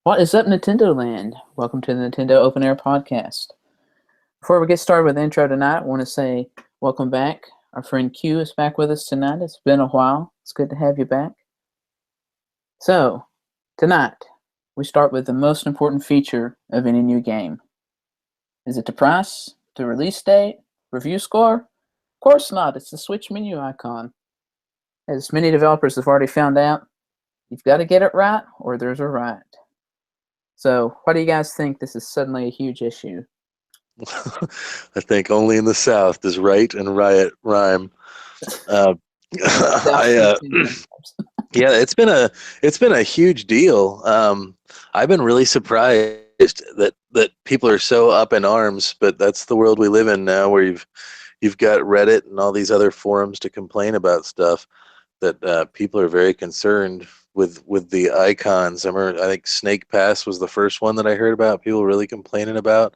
What is up, Nintendo Land? Welcome to the Nintendo Open Air Podcast. Before we get started with the intro tonight, I want to say welcome back. Our friend Q is back with us tonight. It's been a while. It's good to have you back. So, tonight, we start with the most important feature of any new game. Is it the price, the release date, review score? Of course not. It's the Switch menu icon. As many developers have already found out, you've got to get it right or there's a riot. So, why do you guys think this is suddenly a huge issue? I think only in the South does right and riot rhyme. I yeah, it's been a huge deal. I've been really surprised that people are so up in arms, but that's the world we live in now, where you've got Reddit and all these other forums to complain about stuff. That people are very concerned with the icons. I think Snake Pass was the first one that I heard about people really complaining about.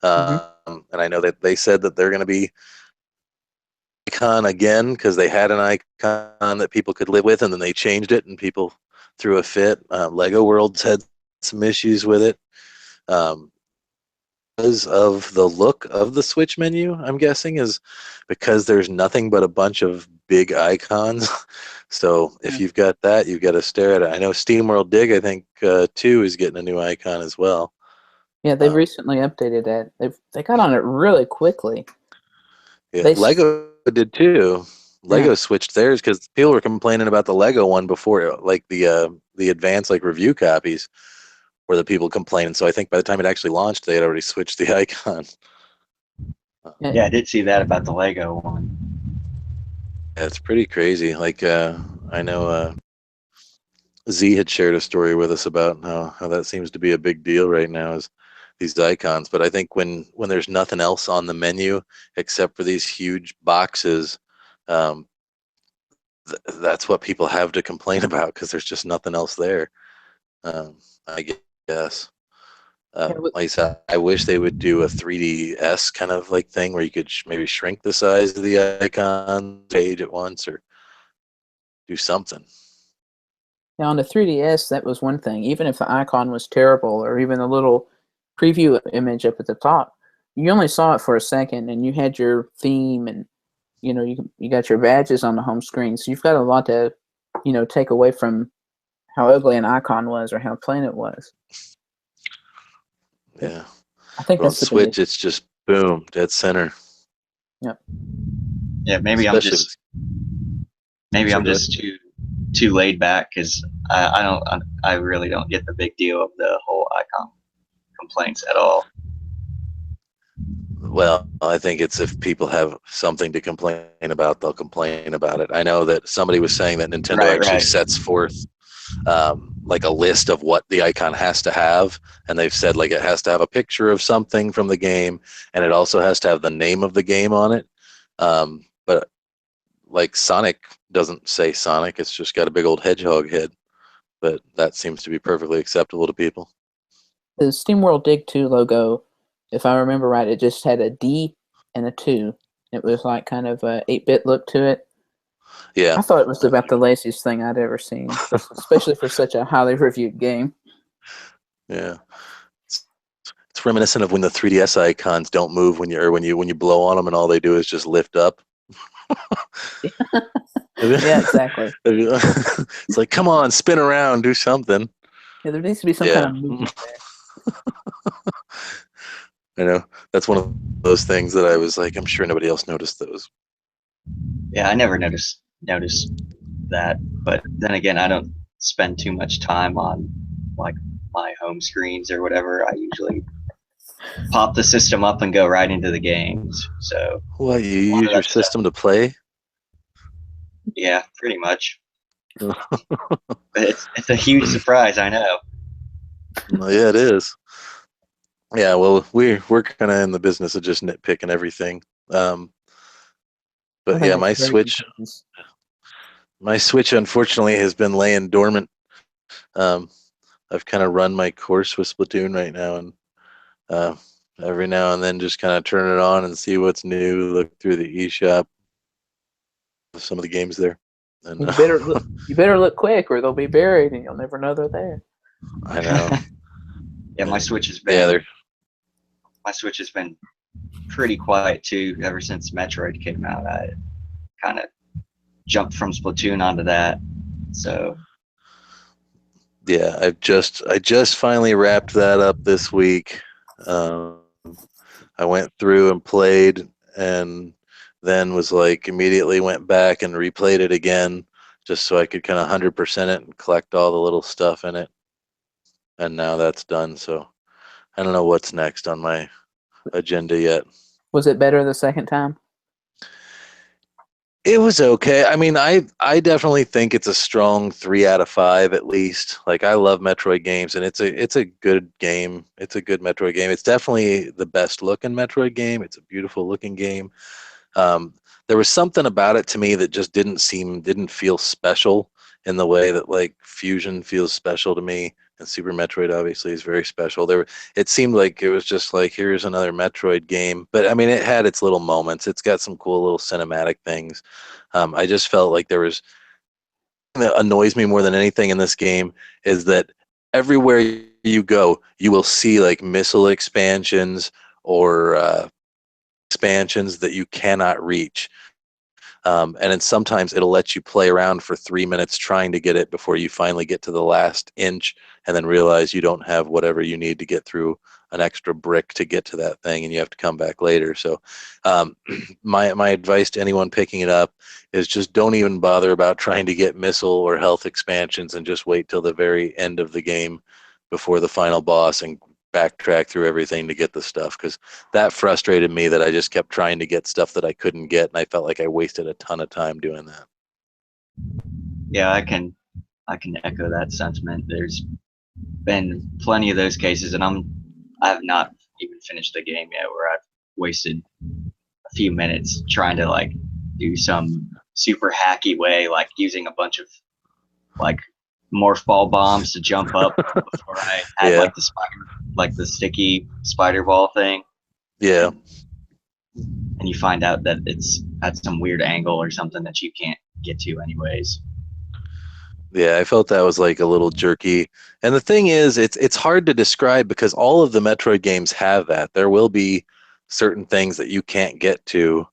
And I know that they said that they're going to be icon again because they had an icon that people could live with, and then they changed it and people threw a fit. Lego Worlds had some issues with it because of the look of the Switch menu. I'm guessing is because there's nothing but a bunch of big icons. So if you've got that, you've got to stare at it. I know SteamWorld Dig, I think 2 is getting a new icon as well. Yeah, they recently updated that. They got on it really quickly. Yeah, Lego did too. Lego switched theirs because people were complaining about the Lego one before, like the advanced review copies, were the people complaining. So I think by the time it actually launched, they had already switched the icon. Yeah, I did see that about the Lego one. Yeah, it's pretty crazy. I know Z had shared a story with us about how that seems to be a big deal right now, is these icons. But I think when there's nothing else on the menu except for these huge boxes, that's what people have to complain about, because there's just nothing else there. I guess. Like I said, I wish they would do a 3DS kind of thing where you could maybe shrink the size of the icon page at once, or do something. Now, on the 3DS, that was one thing. Even if the icon was terrible, or even a little preview image up at the top, you only saw it for a second, and you had your theme, and you got your badges on the home screen. So you've got a lot to take away from how ugly an icon was or how plain it was. Yeah, I think that's on Switch. It's just boom, dead center. Yep. Yeah, maybe Especially I'm just too laid back, because I really don't get the big deal of the whole icon complaints at all. Well, I think it's if people have something to complain about, they'll complain about it. I know that somebody was saying that Nintendo sets forth a list of what the icon has to have, and they've said it has to have a picture of something from the game, and it also has to have the name of the game on it. But Sonic doesn't say Sonic; it's just got a big old hedgehog head. But that seems to be perfectly acceptable to people. The SteamWorld Dig 2 logo, if I remember right, it just had a D and a 2. It was kind of a 8-bit look to it. Yeah, I thought it was about the laziest thing I'd ever seen, especially for such a highly reviewed game. Yeah, it's reminiscent of when the 3DS icons don't move when you blow on them, and all they do is just lift up. Yeah, exactly. It's like, come on, spin around, do something. Yeah, there needs to be some kind of movement there. I know, that's one of those things that I was like, I'm sure nobody else noticed those. Yeah, I never noticed that, but then again, I don't spend too much time on my home screens or whatever. I usually pop the system up and go right into the games. So what, you use your system to play? Yeah, pretty much. It's a huge surprise, I know. Well, yeah, it is. Yeah, well, we're kind of in the business of just nitpicking everything. But yeah, my Switch unfortunately has been laying dormant. I've kind of run my course with Splatoon right now, and every now and then just kind of turn it on and see what's new, look through the eShop, some of the games there. And you better look quick, or they'll be buried and you'll never know they're there. I know. Yeah, my Switch has been pretty quiet too ever since Metroid came out. I kind of jumped from Splatoon onto that. So yeah, I just finally wrapped that up this week. I went through and played, and then was like immediately went back and replayed it again, just so I could kind of 100% it and collect all the little stuff in it. And now that's done. So I don't know what's next on my agenda yet. Was it better the second time? It was okay. I mean, I definitely think it's a strong 3 out of 5 at least. Like, I love Metroid games, and it's a good game. It's a good Metroid game. It's definitely the best looking Metroid game. It's a beautiful looking game. There was something about it to me that just didn't feel special in the way that like Fusion feels special to me, and Super Metroid obviously is very special. It seemed like it was just like, here's another Metroid game, but I mean, it had its little moments. It's got some cool little cinematic things. I just felt like there was that annoys me more than anything in this game is that everywhere you go, you will see like missile expansions or expansions that you cannot reach. And then sometimes it'll let you play around for 3 minutes trying to get it before you finally get to the last inch and then realize you don't have whatever you need to get through an extra brick to get to that thing, and you have to come back later. So my advice to anyone picking it up is just don't even bother about trying to get missile or health expansions, and just wait till the very end of the game before the final boss and backtrack through everything to get the stuff, because that frustrated me that I just kept trying to get stuff that I couldn't get, and I felt like I wasted a ton of time doing that. yeah, I can echo that sentiment. There's been plenty of those cases, and I have not even finished the game yet where I've wasted a few minutes trying to like do some super hacky way, like using a bunch of like morph ball bombs to jump up before I had Yeah. like the spider, like the sticky spider ball thing. Yeah. And you find out that it's at some weird angle or something that you can't get to anyways. Yeah, I felt that was like a little jerky. And the thing is, it's hard to describe because all of the Metroid games have that. There will be certain things that you can't get to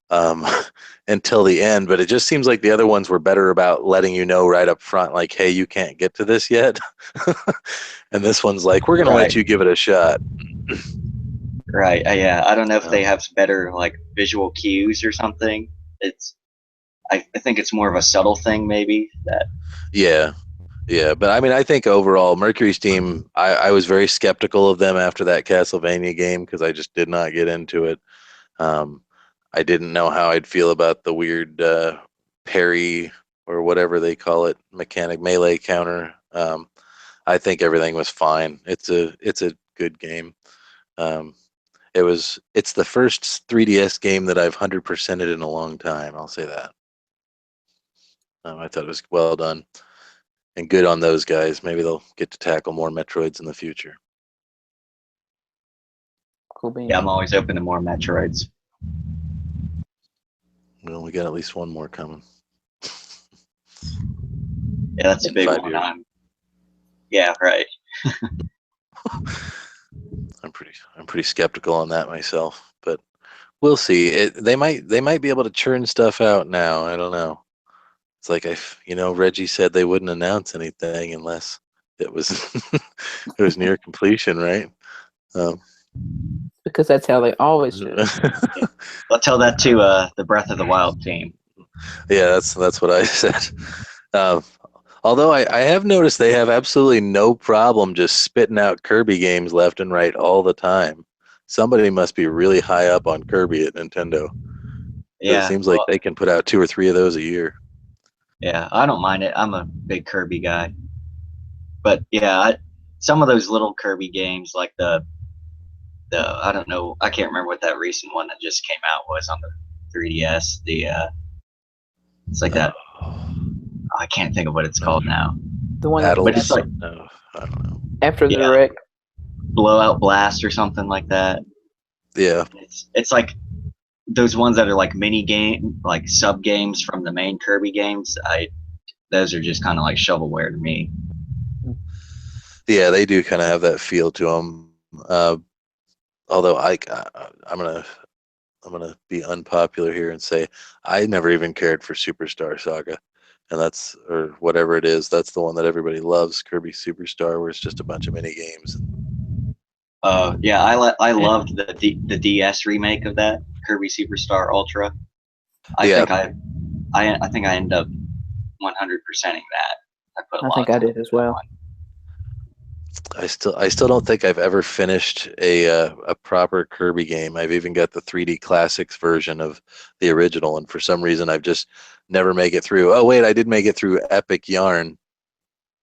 um, until the end, but it just seems like the other ones were better about letting you know right up front, like, hey, you can't get to this yet. And this one's like, we're going to let you give it a shot. Right. Yeah. I don't know if they have better like visual cues or something. I think it's more of a subtle thing, maybe that. Yeah. Yeah, but I mean, I think overall, Mercury's team, I was very skeptical of them after that Castlevania game because I just did not get into it. I didn't know how I'd feel about the weird parry or whatever they call it, mechanic melee counter. I think everything was fine. It's a good game. It's the first 3DS game that I've 100%ed in a long time. I'll say that. I thought it was well done. And good on those guys. Maybe they'll get to tackle more Metroids in the future. Cool beans. Yeah, I'm always open to more Metroids. Well, we got at least one more coming. Yeah, that's a big one. Years. Yeah, right. I'm pretty skeptical on that myself, but we'll see. They might be able to churn stuff out now. I don't know. It's like Reggie said they wouldn't announce anything unless it was it was near completion, right? Because that's how they always do. I'll tell that to the Breath of the Wild team. Yeah, that's what I said. Although I have noticed they have absolutely no problem just spitting out Kirby games left and right all the time. Somebody must be really high up on Kirby at Nintendo. Yeah, it seems like they can put out 2 or 3 of those a year. Yeah, I don't mind it. I'm a big Kirby guy. But yeah, some of those little Kirby games, like the I don't know, I can't remember what that recent one that just came out was on the 3DS. It's like that. I can't think of what it's called now. The one Battle, but it's like I don't know. After the wreck. Blowout Blast or something like that. Yeah. It's like those ones that are like mini game, like sub games from the main Kirby games. Those are just kind of like shovelware to me. Yeah, they do kind of have that feel to them. Although I'm gonna be unpopular here and say I never even cared for Superstar Saga, and that's or whatever it is. That's the one that everybody loves, Kirby Superstar, where it's just a bunch of mini games. Yeah, I loved the DS remake of that Kirby Superstar Ultra. I Yeah, think I think I ended up 100%ing that. I put a I lot think of I time did into as that well. one. I still don't think I've ever finished a proper Kirby game. I've even got the 3D Classics version of the original, and for some reason I've just never make it through. Oh wait, I did make it through Epic Yarn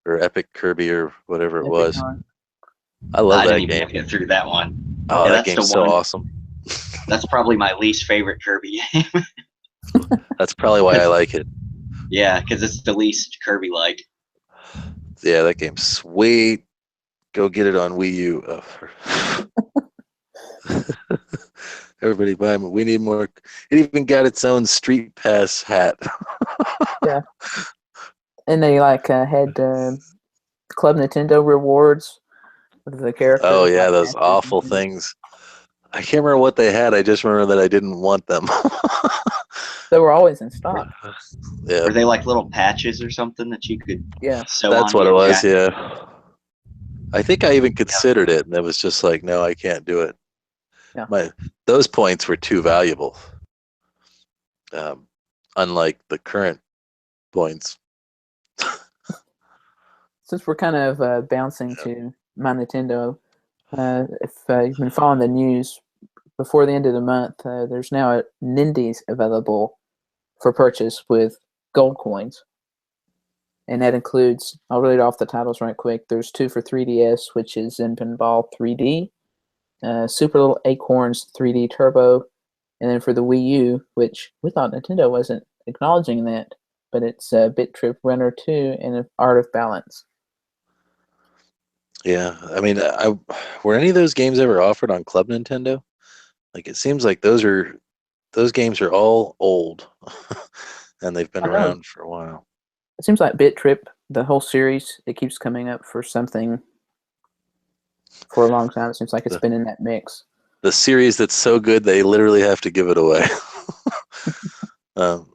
or Epic Kirby or whatever it Epic was. Yarn. I love I didn't that even game. get through that one. Oh, Yeah, that that's the game's so one. awesome. That's probably my least favorite Kirby game. That's probably why I like it. Yeah, because it's the least Kirby-like. Yeah, that game's sweet. Go get it on Wii U. Everybody buy them. We need more. It even got its own Street Pass hat. Yeah. And they had Club Nintendo rewards with the Oh characters yeah, like those patches awful and things. things. I can't remember what they had. I just remember that I didn't want them. They were always in stock. Yeah, Were they like little patches or something that you could Yeah. sew that's onto what it your was. jacket? Yeah, I think I even Yeah. considered it, and it was just like, no, I can't do it. Yeah. Those points were too valuable. Um, unlike the current points. Since we're kind of bouncing to my Nintendo, if you've been following the news, before the end of the month, there's now a Nindies available for purchase with gold coins. And that includes, I'll read off the titles right quick. There's two for 3DS, which is Zen Pinball 3D, Super Little Acorns 3D Turbo, and then for the Wii U, which we thought Nintendo wasn't acknowledging that, but it's Bit Trip Runner 2 and Art of Balance. Yeah, I mean, were any of those games ever offered on Club Nintendo? Like, it seems like those games are all old, and they've been I know. around for a while. It seems like Bit Trip, the whole series, it keeps coming up for something for a long time. It seems like it's The been in that mix. the series that's so good they literally have to give it away. um,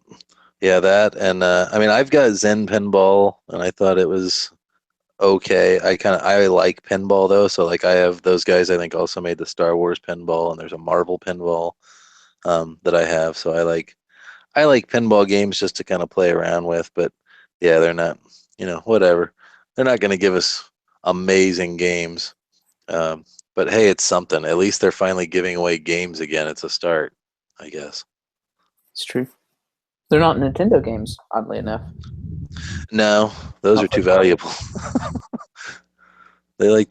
yeah, that and I mean, I've got Zen Pinball, and I thought it was okay. I like pinball though, so like I have those guys. I think also made the Star Wars pinball, and there's a Marvel pinball that I have. So I like pinball games just to kind of play around with. But yeah, they're not, whatever. They're not going to give us amazing games. Um, but hey, it's something. At least they're finally giving away games again. It's a start, I guess. It's true. They're not Nintendo games, oddly enough. No, those are Not too first party. valuable. They like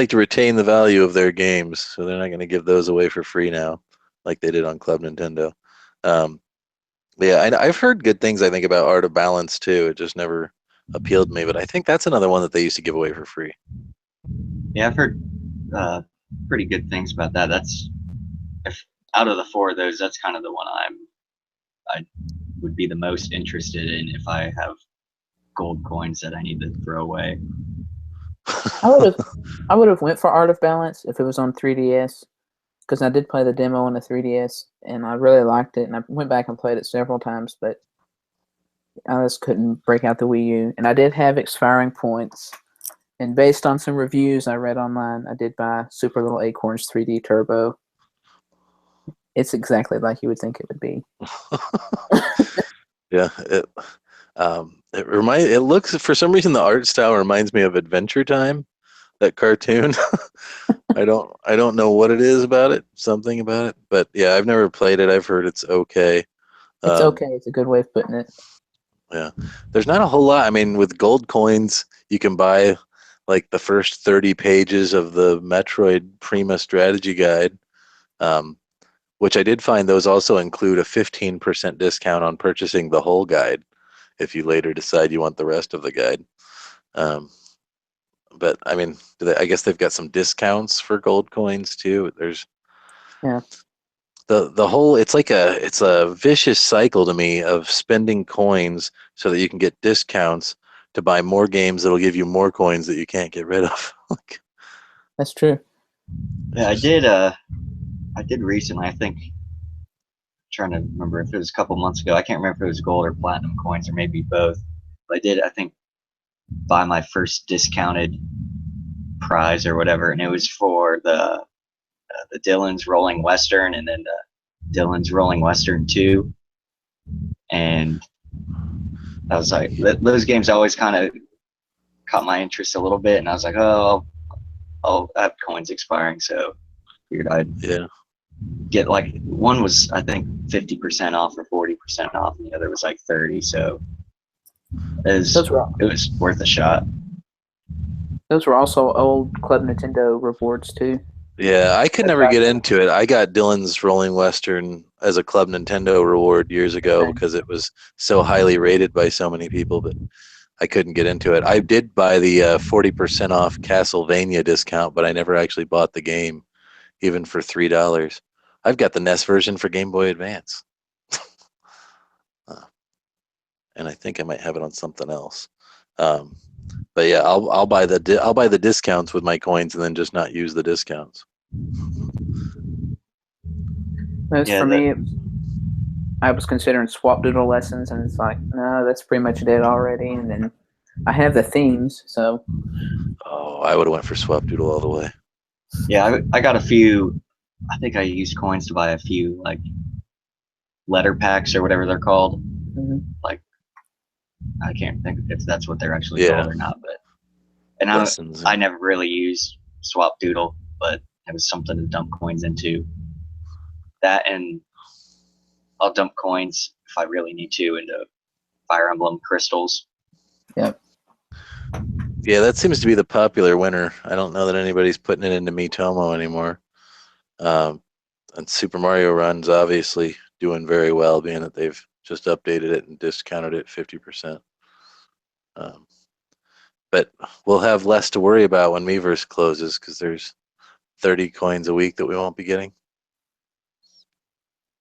to retain the value of their games, so they're not going to give those away for free now, like they did on Club Nintendo. Um, but yeah, I've heard good things. I think about Art of Balance too. It just never appealed to me, but I think that's another one that they used to give away for free. Yeah, I've heard pretty good things about that. That's if out of the four of those, that's kind of the one I would be the most interested in if I have gold coins that I need to throw away. I would have went for Art of Balance if it was on 3DS, because I did play the demo on the 3DS and I really liked it, and I went back and played it several times, but I just couldn't break out the Wii U. And I did have expiring points, and based on some reviews I read online, I did buy Super Little Acorns 3D Turbo. It's exactly like you would think it would be. Yeah, it looks, for some reason, the art style reminds me of Adventure Time, that cartoon. I don't know what it is about it, something about it, but yeah, I've never played it. I've heard it's okay. It's Um, okay. It's a good way of putting it. yeah, there's not a whole lot. I mean, with gold coins, you can buy like the first 30 pages of the Metroid Prima strategy guide, um, which I did find those also include a 15% discount on purchasing the whole guide if you later decide you want the rest of the guide. Um, but I mean, I guess they've got some discounts for gold coins too. There's Yeah. the whole, it's a vicious cycle to me of spending coins so that you can get discounts to buy more games that'll give you more coins that you can't get rid of. That's true. Yeah, I did recently. I think trying to remember if it was a couple months ago. I can't remember if it was gold or platinum coins or maybe both. But I did, I think, buy my first discounted prize or whatever, and it was for the Dylan's Rolling Western and then the Dylan's Rolling Western 2. And I was like, those games always kind of caught my interest a little bit, and I was like, oh, I'll have coins expiring, so figured I'd get like one was I think 50% off or 40% off, and the other was like 30. So it was worth a shot. Those were also old Club Nintendo rewards too. Yeah, I could never get into it. I got Dylan's Rolling Western as a Club Nintendo reward years ago because it was so highly rated by so many people, but I couldn't get into it. I did buy the 40% off Castlevania discount, but I never actually bought the game, even for $3. I've got the NES version for Game Boy Advance, and I think I might have it on something else. But yeah, I'll buy the discounts with my coins and then just not use the discounts. For me, I was considering swap doodle lessons, and it's like, no, that's pretty much dead already. And then I have the themes, so. Oh, I would have went for swap doodle all the way. Yeah, I got a few. I think I used coins to buy a few like letter packs or whatever they're called. Mm-hmm. Like I can't think if that's what they're actually called or not, but I never really used swap doodle, but it was something to dump coins into. That, and I'll dump coins if I really need to into Fire Emblem crystals. Yep. Yeah, that seems to be the popular winner. I don't know that anybody's putting it into Miitomo anymore. And Super Mario Run's obviously doing very well, being that they've just updated it and discounted it 50%. But we'll have less to worry about when Miiverse closes because there's 30 coins a week that we won't be getting.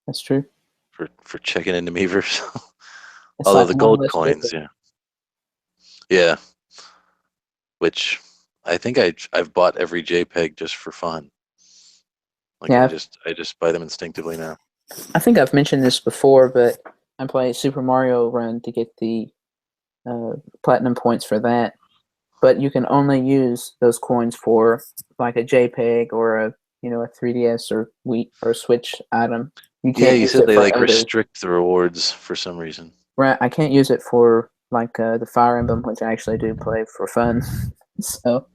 That's true. For checking into Miiverse. Although the gold coins, yeah. Which I think I've bought every JPEG just for fun. Like I just buy them instinctively now. I think I've mentioned this before, but I play Super Mario Run to get the platinum points for that. But you can only use those coins for like a JPEG or a 3DS or Wii or Switch item. You said they like restrict the rewards for some reason. Right, I can't use it for like the Fire Emblem, which I actually do play for fun. So.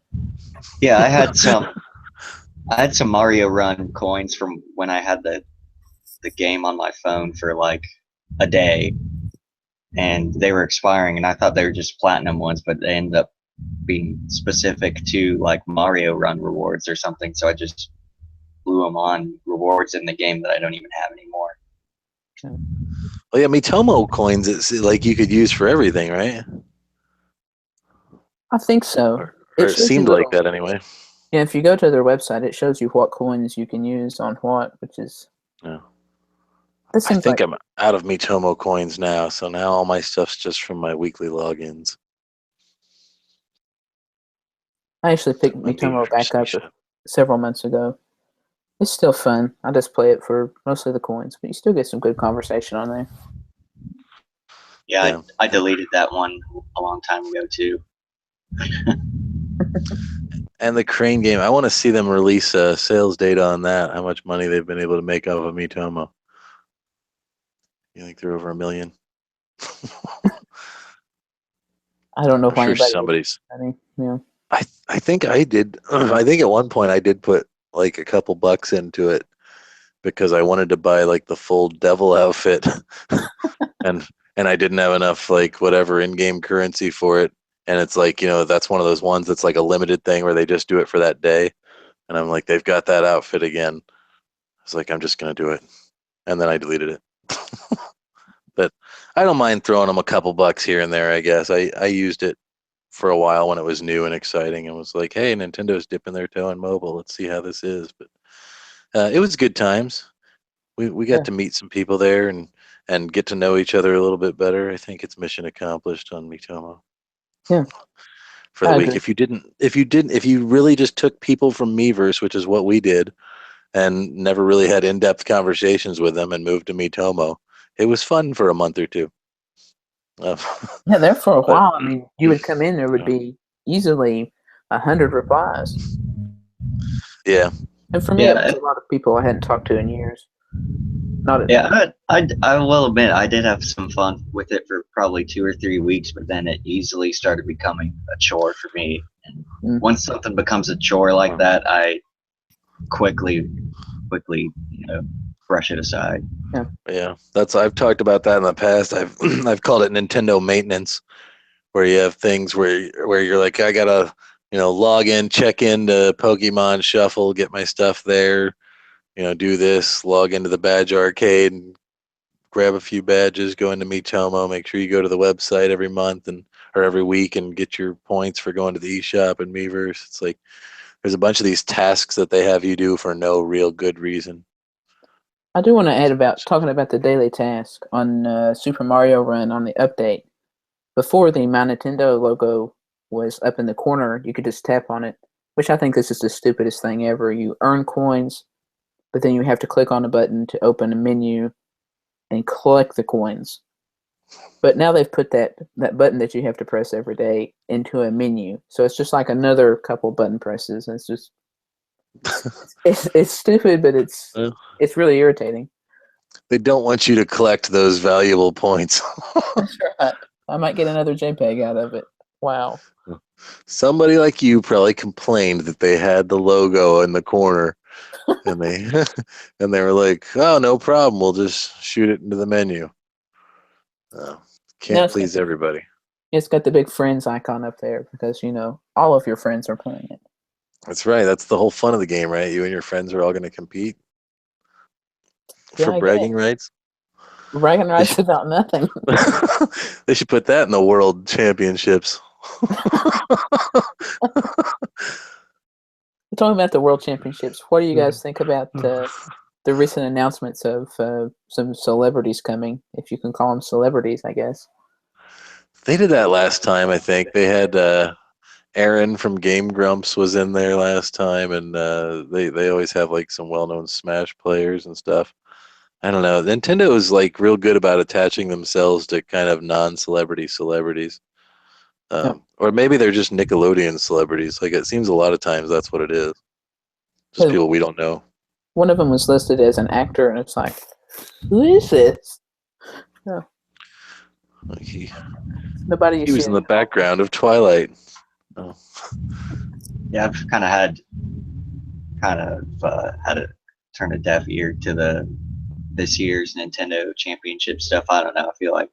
Yeah, I had some Mario Run coins from when I had the game on my phone for like a day, and they were expiring, and I thought they were just platinum ones, but they ended up being specific to like Mario Run rewards or something. So I just blew them on rewards in the game that I don't even have anymore. Well, yeah, Miitomo coins, it's like you could use for everything, right? I think so. Or it seemed like that anyway. Yeah, if you go to their website, it shows you what coins you can use on what, which is. Yeah. I think I'm out of Miitomo coins now, so now all my stuff's just from my weekly logins. I actually picked Miitomo back up several months ago. It's still fun. I just play it for mostly the coins, but you still get some good conversation on there. Yeah. I deleted that one a long time ago too. And the crane game, I want to see them release sales data on that, how much money they've been able to make off of Miitomo. You think they're over $1 million? I don't know if I'm sure somebody's. Yeah. I think I did. I think at one point I did put like a couple bucks into it because I wanted to buy like the full devil outfit, and I didn't have enough like whatever in-game currency for it. And it's like, that's one of those ones that's like a limited thing where they just do it for that day. And I'm like, they've got that outfit again. I was like, I'm just gonna do it, and then I deleted it. But I don't mind throwing them a couple bucks here and there. I guess I used it for a while when it was new and exciting and was like, hey, Nintendo's dipping their toe in mobile. Let's see how this is. But it was good times. We got to meet some people there and get to know each other a little bit better. I think it's mission accomplished on Miitomo. Yeah. For the week. If you really just took people from Miiverse, which is what we did, and never really had in-depth conversations with them and moved to Miitomo, it was fun for a month or two. Yeah, there for a But- while. I mean, you would come in, there would be easily 100 replies. Yeah. And for me, it was a lot of people I hadn't talked to in years. I will admit I did have some fun with it for probably 2 or 3 weeks, but then it easily started becoming a chore for me. And once something becomes a chore like that, I quickly, brush it aside. Yeah. I've talked about that in the past. I've called it Nintendo maintenance, where you have things where you're like, I gotta, log in, check into Pokemon Shuffle, get my stuff there, do this, log into the badge arcade and grab a few badges, go into Miitomo, make sure you go to the website every month or every week and get your points for going to the eShop and Miiverse. It's like there's a bunch of these tasks that they have you do for no real good reason. I do want to add talking about the daily task on Super Mario Run on the update. Before the My Nintendo logo was up in the corner, you could just tap on it, which I think this is the stupidest thing ever. You earn coins, but then you have to click on a button to open a menu and collect the coins. But now they've put that button that you have to press every day into a menu. So it's just like another couple button presses. And it's just it's stupid, but it's really irritating. They don't want you to collect those valuable points. That's right. I might get another JPEG out of it. Wow. Somebody like you probably complained that they had the logo in the corner, and they were like, "Oh, no problem. We'll just shoot it into the menu." Can't please everybody. It's got the big friends icon up there because all of your friends are playing it. That's right. That's the whole fun of the game, right? You and your friends are all going to compete for bragging rights. Bragging rights about nothing. They should put that in the World Championships. Talking about the World Championships, what do you guys think about the recent announcements of some celebrities coming? If you can call them celebrities, I guess. They did that last time, I think. They had Aaron from Game Grumps was in there last time, and they always have like some well-known Smash players and stuff. I don't know. Nintendo is like real good about attaching themselves to kind of non-celebrity celebrities. Or maybe they're just Nickelodeon celebrities. Like it seems a lot of times that's what it is. Just people we don't know. One of them was listed as an actor, and it's like, who is this? No. He Nobody. He was in the background of Twilight. Oh. Yeah, I've kind of had to turn a deaf ear to this year's Nintendo Championship stuff. I don't know. I feel like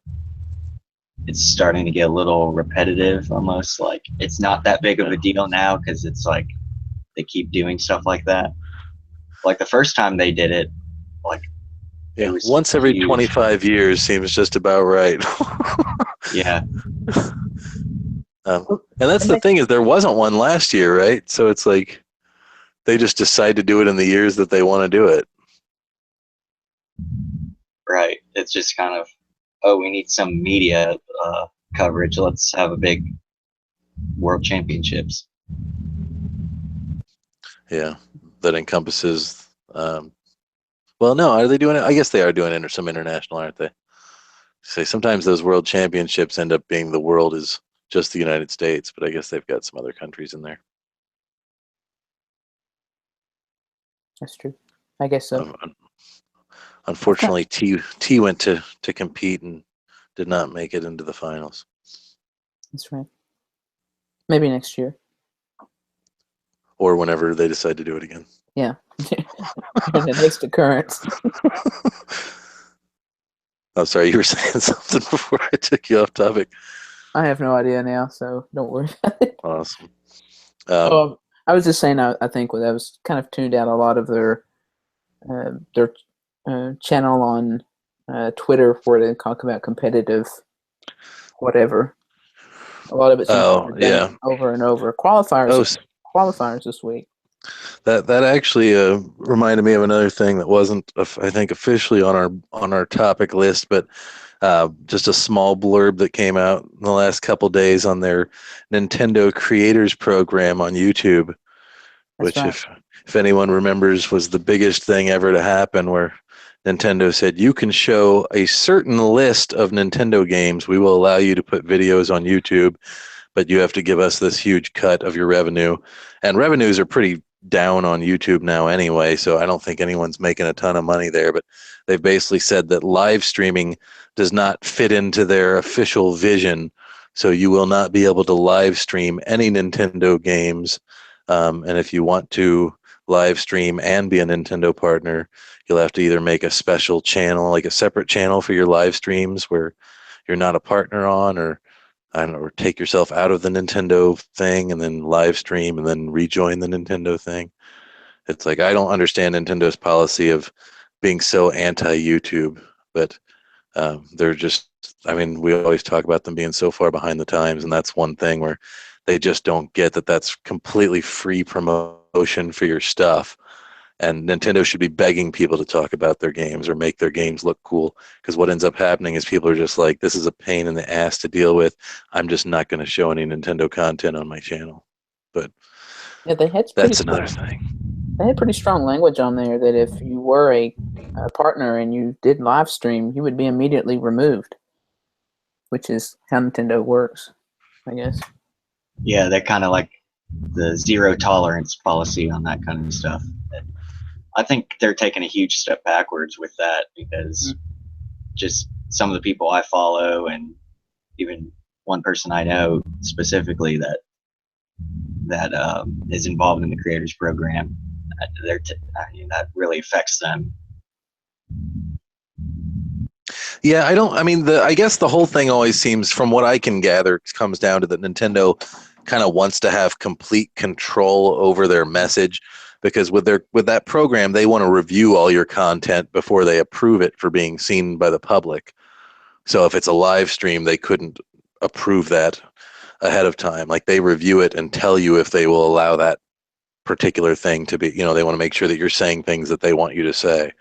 it's starting to get a little repetitive, almost like it's not that big of a deal now because it's like they keep doing stuff like that. Like the first time they did it, like it was once every 25 years seems just about right. Yeah. And that's the thing is there wasn't one last year, right? So it's like they just decide to do it in the years that they want to do it. Right. It's just kind of, oh, we need some media coverage. Let's have a big World Championships. Yeah, that encompasses. Well, no, are they doing it? I guess they are doing some international, aren't they? Say sometimes those World Championships end up being the world is just the United States, but I guess they've got some other countries in there. That's true. I guess so. Unfortunately, T went to compete and did not make it into the finals. That's right. Maybe next year. Or whenever they decide to do it again. Yeah. In the next occurrence. I'm sorry, you were saying something before I took you off topic. I have no idea now, so don't worry about it. Awesome. I was just saying, I think I was kind of tuned out a lot of their channel on Twitter where they talk about competitive whatever. A lot of it seems to be done over and over. Qualifiers this week. That actually reminded me of another thing that wasn't, I think, officially on our topic list, but just a small blurb that came out in the last couple days on their Nintendo Creators Program on YouTube, That's which, right. if anyone remembers, was the biggest thing ever to happen, where Nintendo said, you can show a certain list of Nintendo games. We will allow you to put videos on YouTube, but you have to give us this huge cut of your revenue. And revenues are pretty down on YouTube now anyway, so I don't think anyone's making a ton of money there. But they've basically said that live streaming does not fit into their official vision, so you will not be able to live stream any Nintendo games. And if you want to live stream and be a Nintendo partner, you'll have to either make a special channel, like a separate channel for your live streams where you're not a partner on, or I don't know, or take yourself out of the Nintendo thing and then live stream and then rejoin the Nintendo thing. It's like, I don't understand Nintendo's policy of being so anti-YouTube, but they're just, I mean, we always talk about them being so far behind the times, and that's one thing where they just don't get that that's completely free promotion for your stuff. And Nintendo should be begging people to talk about their games or make their games look cool, because what ends up happening is people are just like, this is a pain in the ass to deal with. I'm just not going to show any Nintendo content on my channel. But Yeah, they had that's another thing. They had pretty strong language on there that if you were a partner and you did live stream, you would be immediately removed, which is how Nintendo works, I guess. Yeah, they're kind of like the zero tolerance policy on that kind of stuff. I think they're taking a huge step backwards with that, because just some of the people I follow, and even one person I know specifically that is involved in the creators program, that really affects them. Yeah, I guess the whole thing always seems, from what I can gather, comes down to that Nintendo kind of wants to have complete control over their message, because with that program, they want to review all your content before they approve it for being seen by the public. So if it's a live stream, they couldn't approve that ahead of time. Like, they review it and tell you if they will allow that particular thing to be, they want to make sure that you're saying things that they want you to say,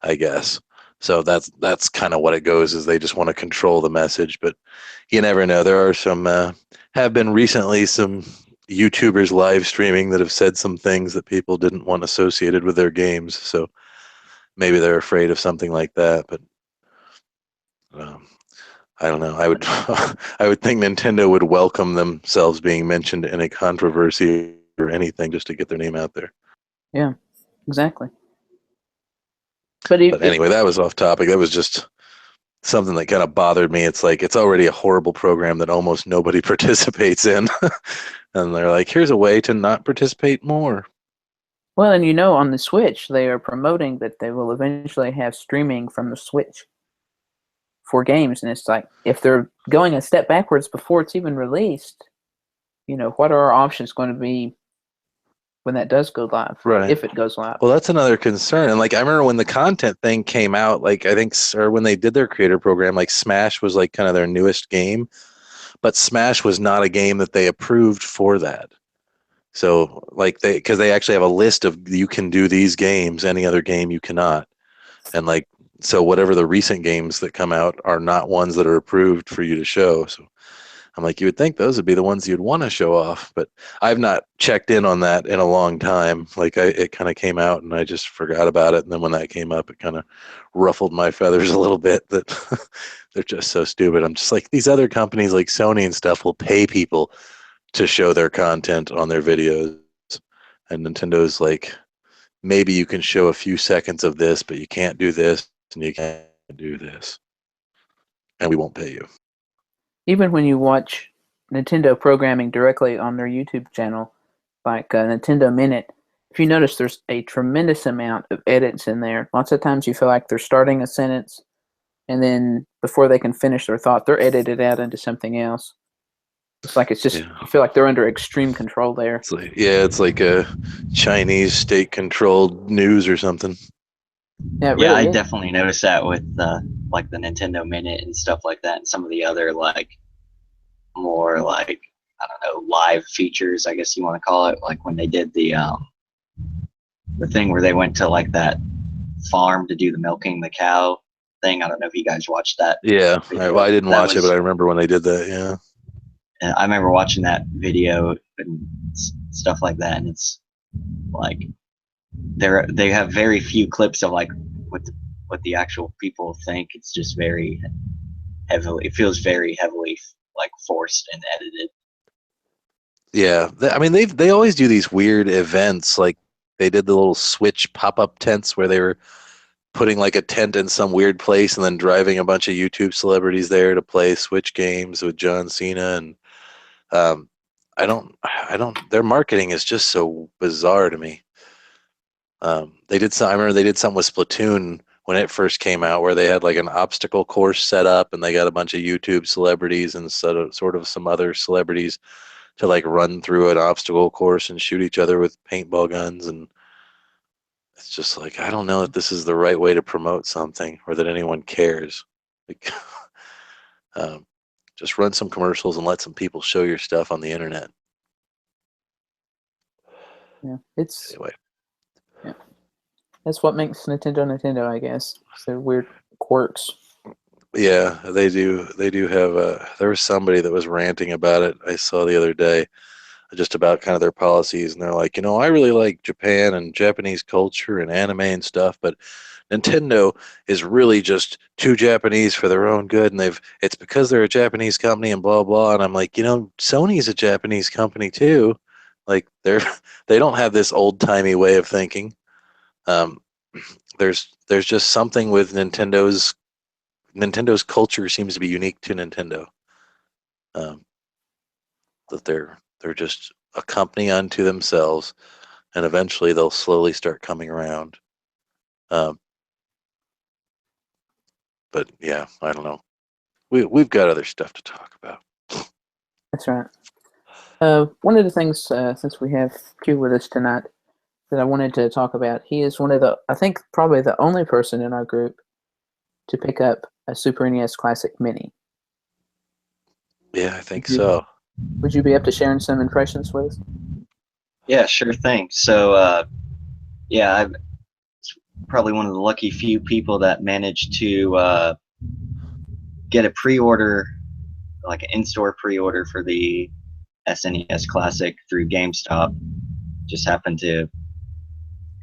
I guess. So that's kind of what it goes, is they just want to control the message. But you never know. There are have been recently some YouTubers live streaming that have said some things that people didn't want associated with their games. So maybe they're afraid of something like that. But I don't know. I would I would think Nintendo would welcome themselves being mentioned in a controversy or anything just to get their name out there. Yeah, exactly. But anyway, that was off topic. That was just something that kind of bothered me. It's like, it's already a horrible program that almost nobody participates in. And they're like, here's a way to not participate more. Well, and on the Switch, they are promoting that they will eventually have streaming from the Switch for games. And it's like, if they're going a step backwards before it's even released, what are our options going to be when that does go live, right? If it goes live. Well, that's another concern. And like, I remember when the content thing came out, like, I think, or when they did their creator program, like, Smash was like kind of their newest game, but Smash was not a game that they approved for that. So like, because they actually have a list of, you can do these games, any other game you cannot. And like, so whatever the recent games that come out are not ones that are approved for you to show. So I'm like, you would think those would be the ones you'd want to show off, but I've not checked in on that in a long time. Like, it kind of came out and I just forgot about it. And then when that came up, it kind of ruffled my feathers a little bit that they're just so stupid. I'm just like, these other companies like Sony and stuff will pay people to show their content on their videos. And Nintendo's like, maybe you can show a few seconds of this, but you can't do this and you can't do this. And we won't pay you. Even when you watch Nintendo programming directly on their YouTube channel, like Nintendo Minute, if you notice, there's a tremendous amount of edits in there. Lots of times you feel like they're starting a sentence, and then before they can finish their thought, they're edited out into something else. It's like, you feel like they're under extreme control there. It's like a Chinese state-controlled news or something. Yeah, really I is. definitely noticed that with like the Nintendo Minute and stuff like that, and some of the other like more like, I don't know, live features, I guess you want to call it, like when they did the thing where they went to like that farm to do the milking the cow thing. I don't know if you guys watched that. Yeah, video. well, I didn't That watch it, was- but I remember when they did that. Yeah. And I remember watching that video and stuff like that, and it's like they have very few clips of like what the actual people think. It's just very heavily. It feels very heavily like forced and edited. Yeah, I mean they always do these weird events. Like they did the little Switch pop-up tents where they were putting like a tent in some weird place and then driving a bunch of YouTube celebrities there to play Switch games with John Cena. And um, I don't. Their marketing is just so bizarre to me. They did some. I remember they did something with Splatoon when it first came out, where they had like an obstacle course set up, and they got a bunch of YouTube celebrities and sort of some other celebrities to like run through an obstacle course and shoot each other with paintball guns. And it's just like, I don't know if this is the right way to promote something or that anyone cares. Like, um, just run some commercials and let some people show your stuff on the internet. Yeah, it's Anyway, that's what makes Nintendo, I guess. It's their weird quirks. yeah, they do. They do have. There was somebody that was ranting about it. I saw the other day, just about kind of their policies, and they're like, I really like Japan and Japanese culture and anime and stuff, but Nintendo is really just too Japanese for their own good, and it's because they're a Japanese company and blah blah. And I'm like, Sony's a Japanese company too. Like they don't have this old timey way of thinking. Um, there's just something with Nintendo's culture seems to be unique to Nintendo. That they're just a company unto themselves, and eventually they'll slowly start coming around. Um, but yeah, I don't know. We've got other stuff to talk about. That's right. One of the things, since we have Q with us tonight, that I wanted to talk about, he is one of the, I think, probably the only person in our group to pick up a Super NES Classic Mini. Yeah, I think so. Would you be up to sharing some impressions with us? Yeah, sure thing. So, yeah, I'm probably one of the lucky few people that managed to get a pre-order, like an in-store pre-order for the SNES Classic through GameStop. Just happened to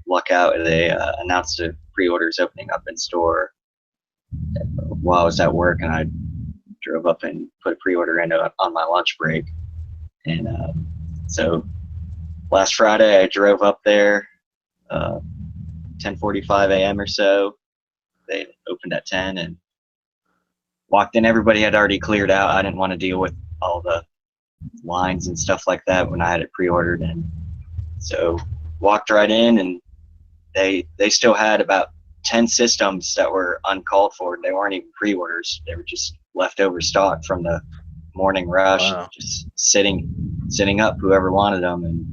luck out. They announced the pre-orders opening up in store while I was at work, and I drove up and put a pre-order in on my lunch break. And so last Friday, I drove up there, 10:45 a.m. or so. They opened at 10 and walked in. Everybody had already cleared out. I didn't want to deal with all the lines and stuff like that when I had it pre-ordered, and so walked right in, and they still had about 10 systems that were uncalled for. They weren't even pre-orders. They were just leftover stock from the morning rush. Wow. Just sitting up, whoever wanted them. And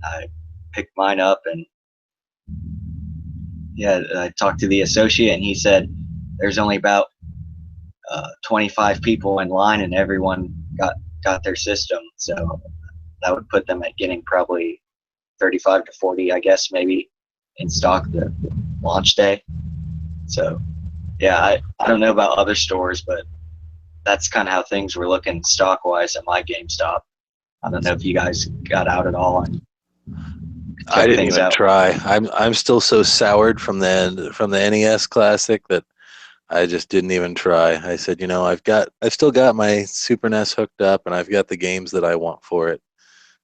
I picked mine up, and yeah, I talked to the associate, and he said there's only about 25 people in line, and everyone got their system. So that would put them at getting probably 35 to 40, I guess, maybe in stock the launch day. So yeah, I don't know about other stores, but that's kind of how things were looking stock wise at my GameStop. I don't know if you guys got out at all and I didn't things even out. try. I'm still so soured from the NES Classic that I just didn't even try. I said, I've still got my Super NES hooked up, and I've got the games that I want for it,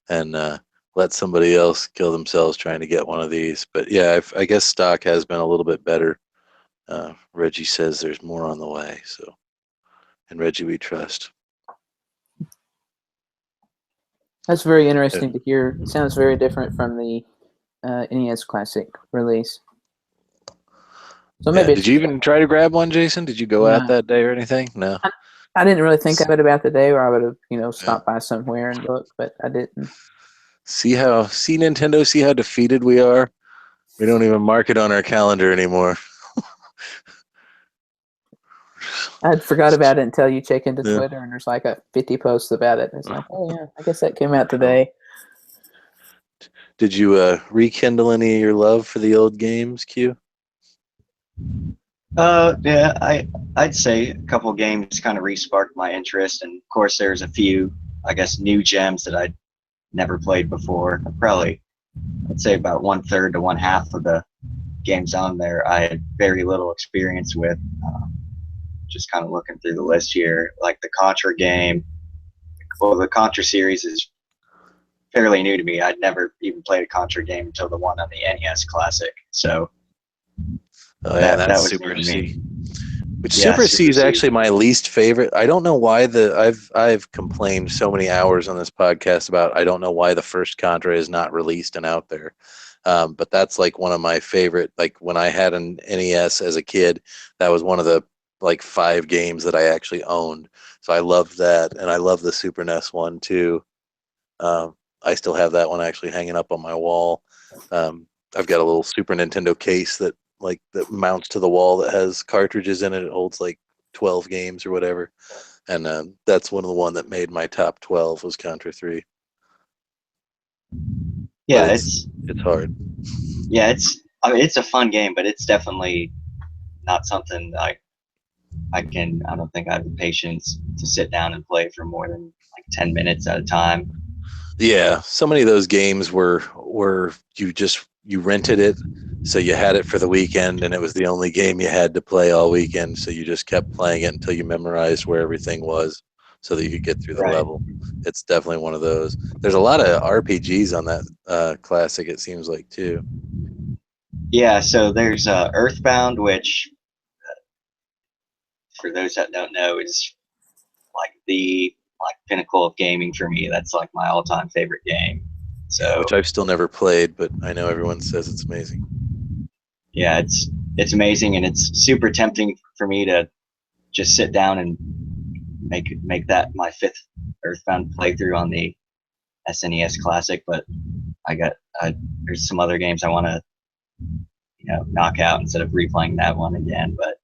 and let somebody else kill themselves trying to get one of these. But yeah, I guess stock has been a little bit better. Reggie says there's more on the way, so, and Reggie we trust. That's very interesting to hear. It sounds very different from the NES Classic release. So maybe Did you even try to grab one, Jason? Did you go out that day or anything? No. I didn't really think of it about the day, or I would have, stopped by somewhere and looked, but I didn't. See Nintendo, see how defeated we are? We don't even mark it on our calendar anymore. I forgot about it until you check into Twitter and there's like 50 posts about it. It's like, oh yeah, I guess that came out today. Did you rekindle any of your love for the old games, Q? Yeah, I'd say a couple games kind of re-sparked my interest, and of course there's a few, I guess, new gems that I'd never played before. Probably, I'd say about 1/3 to 1/2 of the games on there I had very little experience with. Just kind of looking through the list here, like the Contra game. Well, the Contra series is fairly new to me. I'd never even played a Contra game until the one on the NES Classic, so Oh yeah, that that's was new Super to C. me. Which Yeah, Super C Super is C. actually my least favorite. I don't know why I've complained so many hours on this podcast about I don't know why the first Contra is not released and out there. But that's like one of my favorite. Like when I had an NES as a kid, that was one of the like 5 games that I actually owned. So I loved that, and I love the Super NES one too. I still have that one actually hanging up on my wall. I've got a little Super Nintendo case that mounts to the wall that has cartridges in it. It holds like 12 games or whatever, and that's one of the one that made my top 12 was Contra 3. Yeah, But it's hard. yeah, I mean, it's a fun game, but it's definitely not something I don't think I have the patience to sit down and play for more than like 10 minutes at a time. Yeah, so many of those games were you rented it, so you had it for the weekend, and it was the only game you had to play all weekend. So you just kept playing it until you memorized where everything was, so that you could get through the Right. level. It's definitely one of those. There's a lot of RPGs on that classic. It seems like too. Yeah, so there's Earthbound, which, for those that don't know, is like the pinnacle of gaming for me. That's like my all-time favorite game. Yeah, So which I've still never played, but I know everyone says it's amazing. yeah, it's amazing, and it's super tempting for me to just sit down and make that my 5th Earthbound playthrough on the SNES Classic. But I got there's some other games I want to knock out instead of replaying that one again. But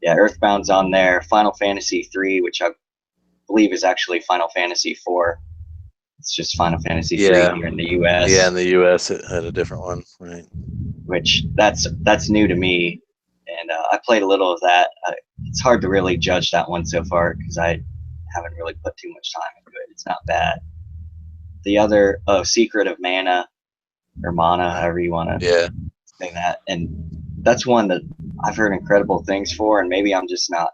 yeah, Earthbound's on there. Final Fantasy 3, which I believe is actually Final Fantasy 4. It's just Final Fantasy 3 Yeah, here in the yeah. U.S. In the U.S., it had a different one, right? Which that's new to me, and I played a little of that. It's hard to really judge that one so far because I haven't really put too much time into it. It's not bad. The other, Secret of Mana, or Mana, however you want to Yeah. say that, and that's one that I've heard incredible things for, and maybe I'm just not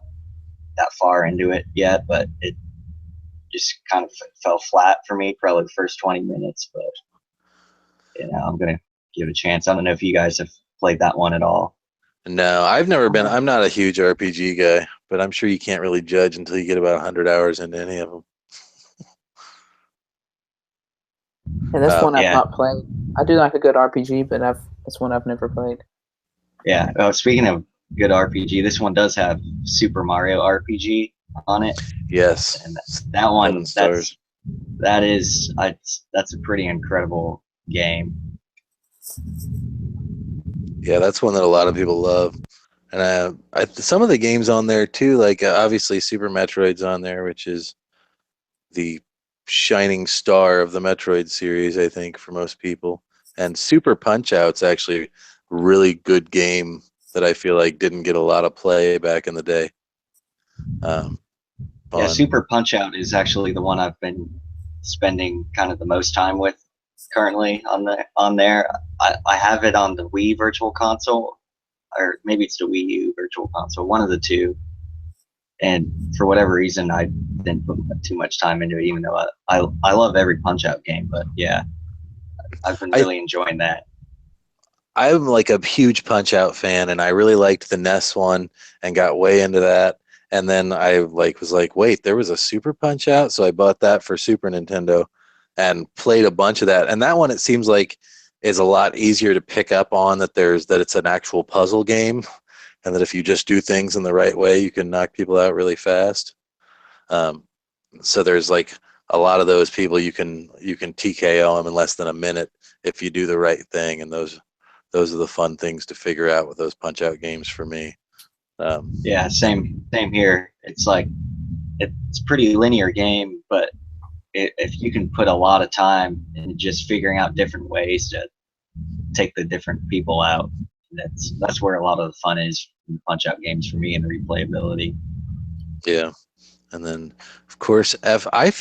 that far into it yet, but it just kind of fell flat for me probably the first 20 minutes. But I'm gonna give it a chance. I don't know if you guys have played that one at all. No, I've never been. I'm not a huge RPG guy, but I'm sure you can't really judge until you get about 100 hours into any of them. Yeah, that's one I've Yeah, not played. I do like a good RPG, but that's one I've never played. yeah. Oh, speaking of good RPG, this one does have Super Mario RPG on it, Yes, and that one 7 stars. that's a pretty incredible game. Yeah, that's one that a lot of people love. And some of the games on there too, like obviously Super Metroid's on there, which is the shining star of the Metroid series, I think, for most people. And Super Punch Out's actually a really good game that I feel like didn't get a lot of play back in the day. Yeah, Fun. Super Punch Out is actually the one I've been spending kind of the most time with currently on there. I have it on the Wii Virtual Console, or maybe it's the Wii U Virtual Console, one of the two. And for whatever reason, I didn't put too much time into it, even though I love every Punch Out game. But yeah, I've been I really enjoying that. I'm like a huge Punch Out fan, and I really liked the NES one and got way into that. And then I was like, wait, there was a Super Punch Out, so I bought that for Super Nintendo and played a bunch of that. And that one, it seems like, is a lot easier to pick up on that it's an actual puzzle game, and that if you just do things in the right way, you can knock people out really fast. Um, so there's like a lot of those people you can TKO them in less than a minute if you do the right thing, and those are the fun things to figure out with those Punch Out games for me. Yeah, same here. It's like it's a pretty linear game, but if you can put a lot of time in just figuring out different ways to take the different people out, that's where a lot of the fun is punch out games for me and replayability. Yeah. And then, of course, I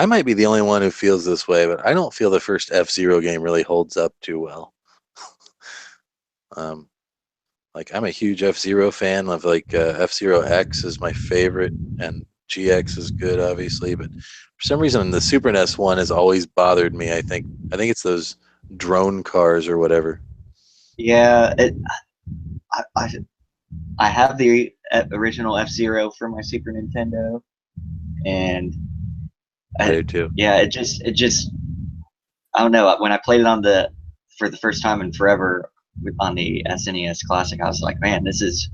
might be the only one who feels this way, but I don't feel the first F-Zero game really holds up too well. Like, I'm a huge F-Zero fan. Of like F-Zero X is my favorite, and GX is good, obviously. But for some reason, the Super NES one has always bothered me. I think it's those drone cars or whatever. Yeah, I have the original F-Zero for my Super Nintendo, and I do too. yeah, it just I don't know. When I played it for the first time in forever on the SNES Classic, I was like, man, this is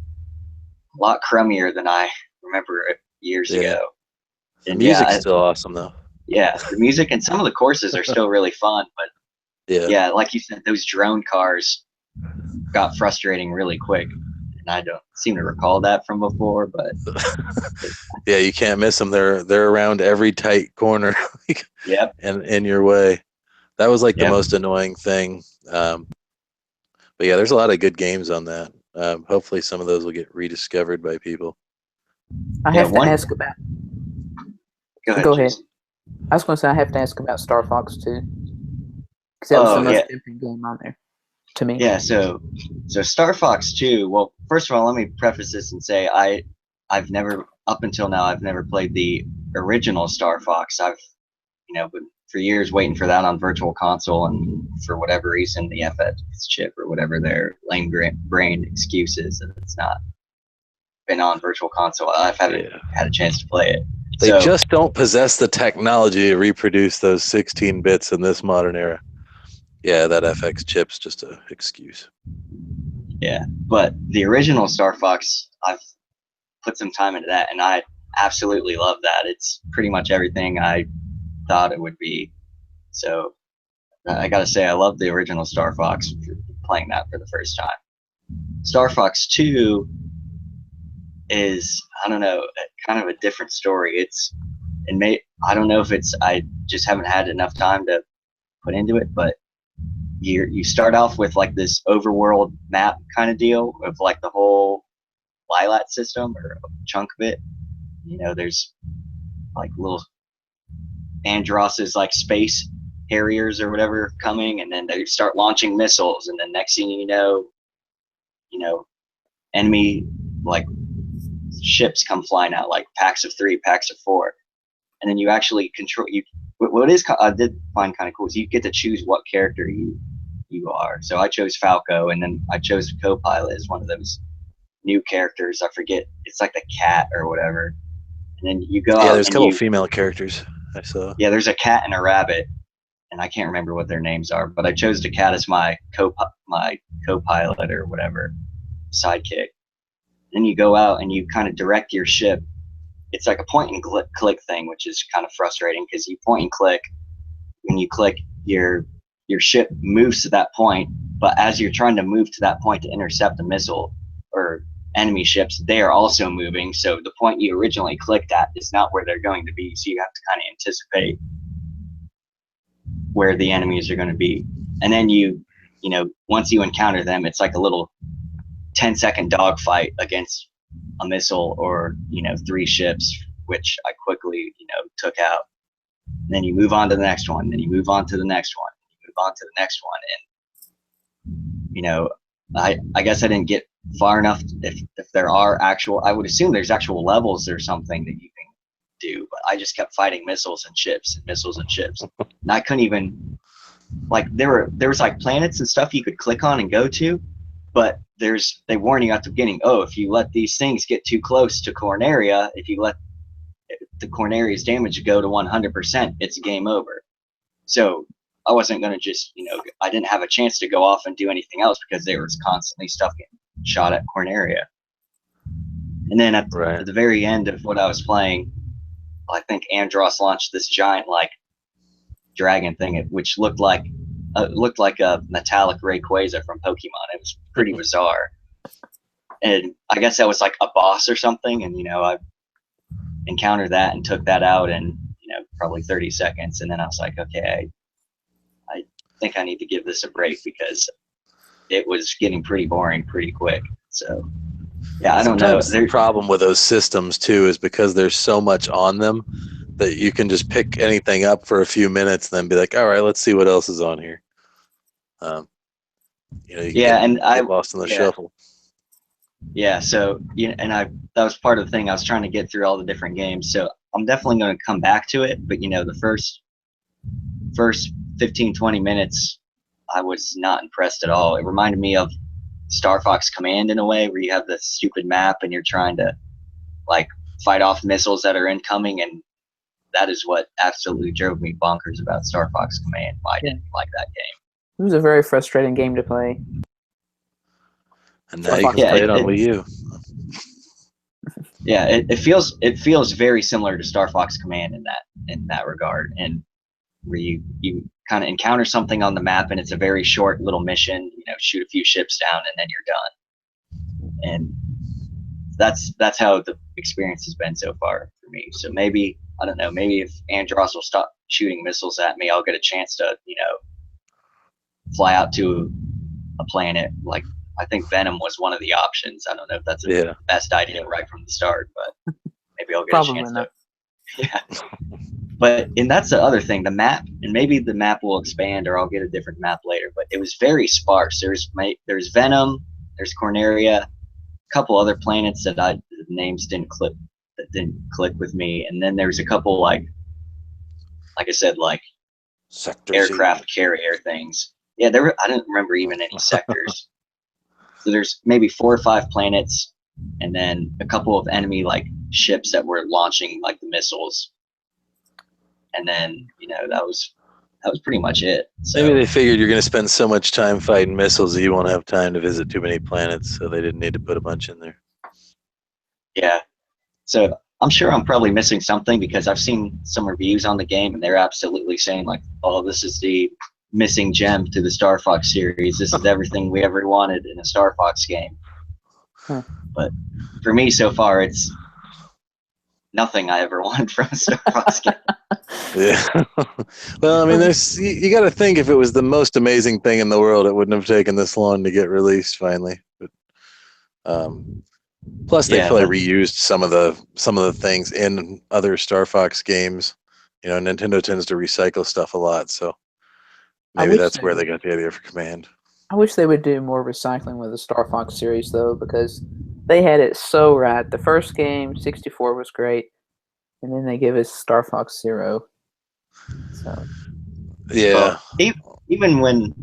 a lot crummier than I remember it years Yeah. ago. The And music's still awesome though. yeah, the music and some of the courses are still really fun, but yeah, like you said, those drone cars got frustrating really quick. And I don't seem to recall that from before, but yeah, you can't miss them. They're around every tight corner. yep. And in your way. That was like the most annoying thing. But yeah, there's a lot of good games on that. Hopefully some of those will get rediscovered by people. I have to ask about. Go ahead. I was going to say I have to ask about Star Fox 2. Because that was the most tempting game on there to me. Yeah, so Star Fox 2, well, first of all, let me preface this and say I've never, up until now, I've never played the original Star Fox. I've, been for years waiting for that on Virtual Console, and for whatever reason, the FX chip or whatever their lame-brained excuse is that it's not been on Virtual Console. I haven't had a chance to play it. They just don't possess the technology to reproduce those 16 bits in this modern era. Yeah, that FX chip's just an excuse. Yeah, but the original Star Fox, I've put some time into that, and I absolutely love that. It's pretty much everything I thought it would be. So I gotta say, I love the original Star Fox for playing that for the first time. Star Fox 2 is, I don't know, kind of a different story. I don't know if I just haven't had enough time to put into it, but you start off with like this overworld map kind of deal of like the whole Lilat system or a chunk of it. There's like little Andross's like space harriers or whatever coming, and then they start launching missiles, and then next thing you know, enemy like ships come flying out, like packs of 3, packs of 4, and then you actually control. I did find kind of cool is you get to choose what character you are. So I chose Falco, and then I chose co-pilot as one of those new characters. I forget, it's like the cat or whatever. And then you go out. Yeah, there's a couple female characters I saw. Yeah, there's a cat and a rabbit, and I can't remember what their names are, but I chose the cat as my co-pilot or whatever, sidekick. Then you go out and you kind of direct your ship. It's like a point and click thing, which is kind of frustrating because you point and click. When you click, your ship moves to that point, but as you're trying to move to that point to intercept a missile or enemy ships, they are also moving. So the point you originally clicked at is not where they're going to be. So you have to kind of anticipate where the enemies are going to be. And then once you encounter them, it's like a little 10-second dogfight against a missile or 3 ships, which I quickly took out. And then you move on to the next one, then you move on to the next one, you move on to the next one, and I guess I didn't get far enough. If there are I would assume there's actual levels or something that you can do, but I just kept fighting missiles and ships and missiles and ships, and I couldn't even, like, there was like planets and stuff you could click on and go to, but they warn you at the beginning, if you let these things get too close to Corneria, if you let the Corneria's damage go to 100%, it's game over. So I wasn't going to just, I didn't have a chance to go off and do anything else because there was constantly stuff getting shot at Corneria. And then at the very end of what I was playing, I think Andross launched this giant like dragon thing, which looked like a metallic Rayquaza from Pokemon. It was pretty bizarre. And I guess that was like a boss or something. And, I encountered that and took that out in, probably 30 seconds. And then I was like, okay, I think I need to give this a break because it was getting pretty boring pretty quick. So Yeah, I don't know. Sometimes the problem with those systems too is because there's so much on them that you can just pick anything up for a few minutes and then be like, all right, let's see what else is on here. You know, you can Yeah, and get lost in the shuffle. Yeah, so that was part of the thing. I was trying to get through all the different games. So I'm definitely going to come back to it, but the first 15 20 minutes I was not impressed at all. It reminded me of Star Fox Command in a way, where you have the stupid map and you're trying to like fight off missiles that are incoming, and that is what absolutely drove me bonkers about Star Fox Command. I didn't like that game. It was a very frustrating game to play. And now you can play it on Wii U. Yeah, it feels very similar to Star Fox Command in that regard, and where you kind of encounter something on the map and it's a very short little mission. Shoot a few ships down and then you're done. And that's how the experience has been so far for me. So maybe, I don't know, maybe if Andros will stop shooting missiles at me, I'll get a chance to fly out to a planet. Like, I think Venom was one of the options. I don't know if that's the best idea right from the start, but maybe I'll get a chance to. Yeah. And that's the other thing, the map, and maybe the map will expand or I'll get a different map later, but it was very sparse. There's Venom, there's Corneria, a couple other planets that the names didn't click with me, and then there's a couple like I said, like Sector aircraft carrier things. Yeah, I didn't remember even any sectors. So there's maybe 4 or 5 planets, and then a couple of enemy like ships that were launching like the missiles. And then, that was pretty much it. So, maybe they figured you're going to spend so much time fighting missiles that you won't have time to visit too many planets, so they didn't need to put a bunch in there. Yeah. So I'm sure I'm probably missing something, because I've seen some reviews on the game and they're absolutely saying like, oh, this is the missing gem to the Star Fox series. This is everything we ever wanted in a Star Fox game. Huh. But for me so far, it's nothing I ever wanted from a Star Fox game. Yeah. Well, I mean, you got to think, if it was the most amazing thing in the world, it wouldn't have taken this long to get released finally. But plus, they probably reused some of the things in other Star Fox games. Nintendo tends to recycle stuff a lot, so maybe that's where they got the idea for Command. I wish they would do more recycling with the Star Fox series, though, because they had it so right. The first game, 64, was great, and then they give us Star Fox Zero. So, yeah. Well, even when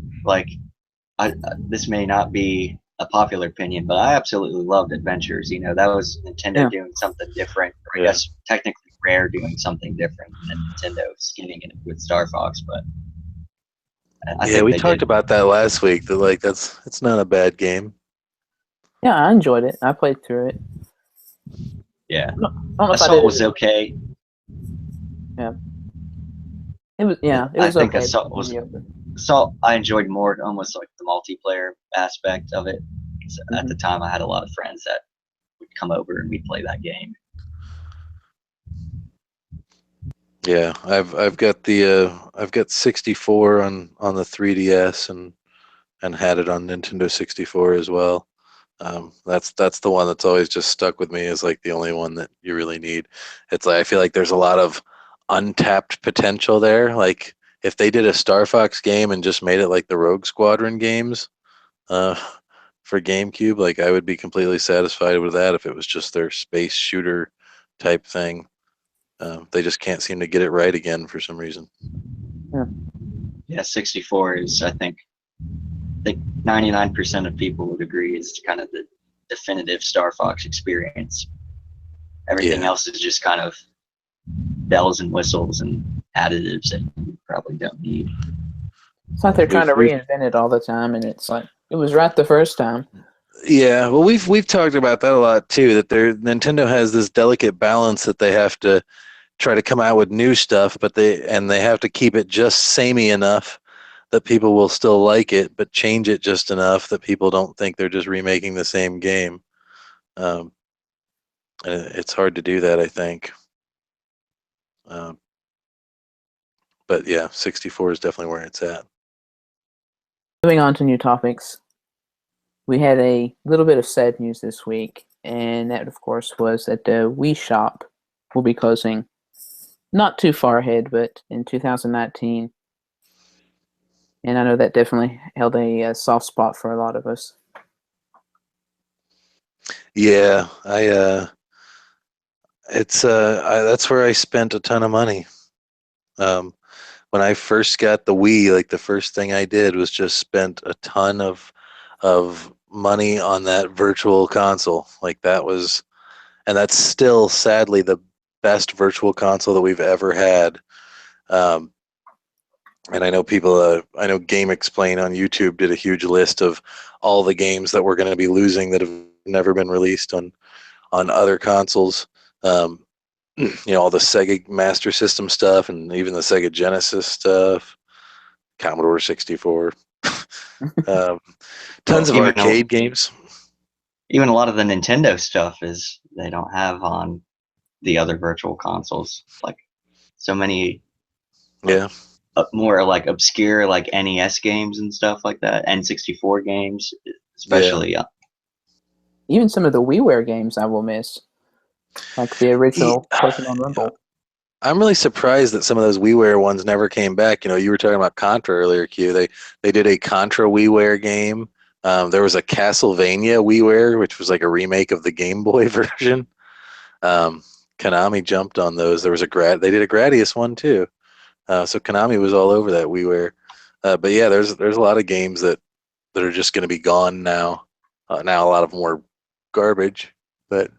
this may not be a popular opinion, but I absolutely loved Adventures. That was Nintendo doing something different, or I guess technically Rare doing something different, and then Nintendo skinning it with Star Fox. But I think we talked about that last week. That it's not a bad game. Yeah, I enjoyed it. I played through it. Yeah, I don't know if Assault was okay. Yeah, it was. Yeah, it was. I think okay. Assault I enjoyed more, almost like the multiplayer aspect of it. At the time, I had a lot of friends that would come over and we'd play that game. Yeah, I've got 64 on the 3DS and had it on Nintendo 64 as well. That's the one that's always just stuck with me as like the only one that you really need. It's like I feel like there's a lot of untapped potential there. Like if they did a Star Fox game and just made it like the Rogue Squadron games for GameCube, like I would be completely satisfied with that if it was just their space shooter type thing. They just can't seem to get it right again for some reason. Yeah, 64 is, I think 99% of people would agree, is kind of the definitive Star Fox experience. Everything else is just kind of bells and whistles and additives that you probably don't need. It's like they're trying to reinvent it all the time, and it's like it was right the first time. Yeah, well, we've talked about that a lot too. That Nintendo has this delicate balance that they have to try to come out with new stuff, but they have to keep it just samey enough that people will still like it, but change it just enough that people don't think they're just remaking the same game. And it's hard to do that, I think. But yeah, 64 is definitely where it's at. Moving on to new topics. We had a little bit of sad news this week. and that, of course, was that the Wii shop will be closing not too far ahead, but in 2019. And I know that definitely held a soft spot for a lot of us. Yeah, that's where I spent a ton of money. When I first got the Wii, like the first thing I did was just spent a ton of money on that virtual console. Like that was, and that's still sadly the best virtual console that we've ever had. Um, and I know I know Game Explain on YouTube did a huge list of all the games that we're going to be losing that have never been released on other consoles. Um, all the Sega Master System stuff and even the Sega Genesis stuff, Commodore 64, um, tons Well, of arcade games. even a lot of the Nintendo stuff is they don't have on the other virtual consoles. Like so many, Yeah, more like obscure like NES games and stuff like that. N64 games, especially. Even some of the WiiWare games I will miss, like the original Pokemon Rumble. I'm really surprised that some of those WiiWare ones never came back. You were talking about Contra earlier, Q. They did a Contra WiiWare game. There was a Castlevania WiiWare, which was like a remake of the Game Boy version. Konami jumped on those. There was they did a Gradius one too. So Konami was all over that WiiWare. But yeah, there's a lot of games that are just going to be gone now. Now a lot of them were garbage, but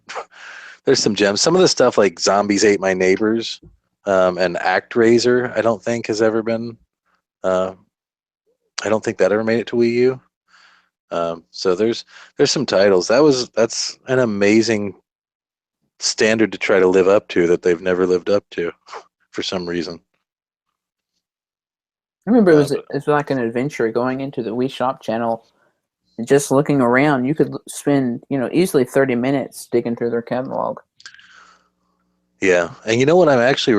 there's some gems. Some of the stuff like Zombies Ate My Neighbors and ActRaiser, I don't think has ever been. I don't think that ever made it to Wii U. So there's some titles. That's an amazing standard to try to live up to that they've never lived up to for some reason. I remember it was like an adventure going into the Wii Shop channel and just looking around. You could spend easily 30 minutes digging through their catalog. Yeah, and you know what? I'm actually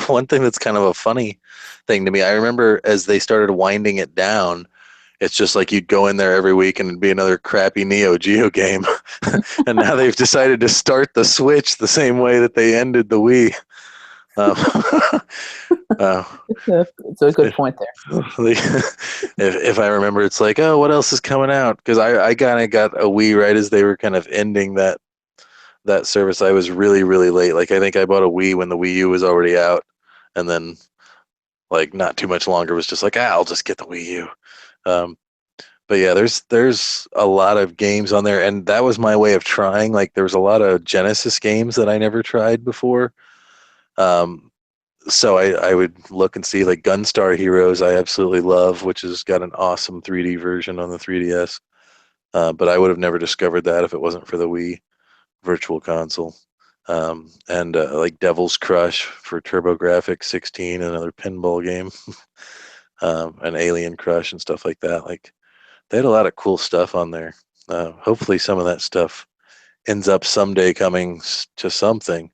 one thing that's kind of a funny thing to me. I remember as they started winding it down, it's just like you'd go in there every week and it'd be another crappy Neo Geo game. And now they've decided to start the Switch the same way that they ended the Wii. It's a good point there. If I remember, it's like, oh, what else is coming out? Because I kind of got a Wii right as they were kind of ending that service. I was really, really late. Like I think I bought a Wii when the Wii U was already out, and then like not too much longer was just like, I'll just get the Wii U. But yeah, there's a lot of games on there, and that was my way of trying. Like there was a lot of Genesis games that I never tried before. So I would look and see like Gunstar Heroes I absolutely love, which has got an awesome 3D version on the 3DS. But I would have never discovered that if it wasn't for the Wii Virtual Console. And like Devil's Crush for TurboGrafx 16, another pinball game, and Alien Crush and stuff like that. Like they had a lot of cool stuff on there. Hopefully some of that stuff ends up someday coming to something.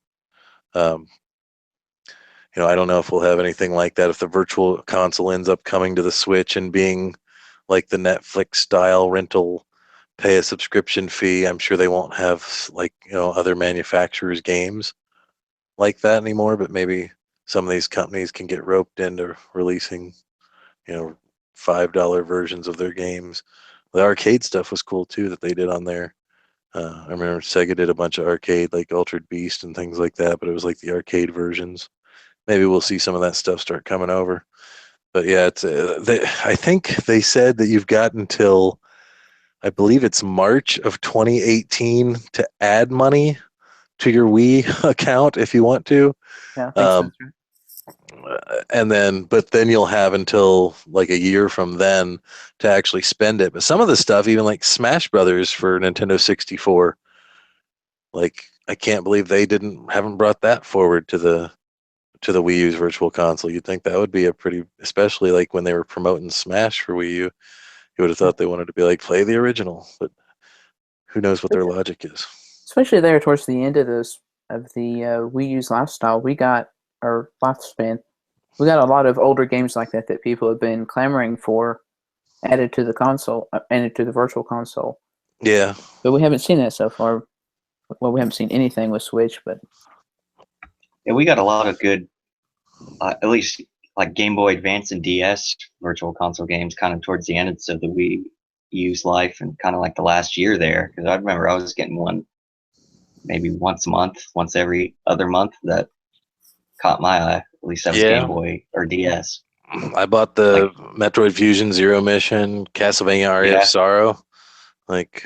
I don't know if we'll have anything like that if the virtual console ends up coming to the Switch and being like the Netflix style rental, pay a subscription fee. I'm sure they won't have like, other manufacturers' games like that anymore, but maybe some of these companies can get roped into releasing, $5 versions of their games. The arcade stuff was cool too that they did on there. I remember Sega did a bunch of arcade, like Altered Beast and things like that, but it was like the arcade versions. Maybe we'll see some of that stuff start coming over. But yeah, it's I think they said that you've got until, I believe it's March of 2018 to add money to your Wii account if you want to. Yeah, I think so. But then you'll have until like a year from then to actually spend it. But some of the stuff, even like Smash Brothers for Nintendo 64, like I can't believe they haven't brought that forward to the Wii U's Virtual Console. You'd think that would be especially like when they were promoting Smash for Wii U, you would have thought they wanted to be like, play the original, but who knows what their logic is. Especially there towards the end of the Wii U's lifespan, we got a lot of older games like that people have been clamoring for added to the console, added to the Virtual Console. Yeah. But we haven't seen that so far. Well, we haven't seen anything with Switch, but Yeah, we got a lot of good, at least like Game Boy Advance and DS virtual console games kind of towards the end of the Wii U's life and kind of like the last year there. Because I remember I was getting one maybe once a month, once every other month that caught my eye. At least that was Game Yeah. Boy or DS. I bought the Metroid Fusion Zero Mission, Castlevania Aria of Sorrow. Like,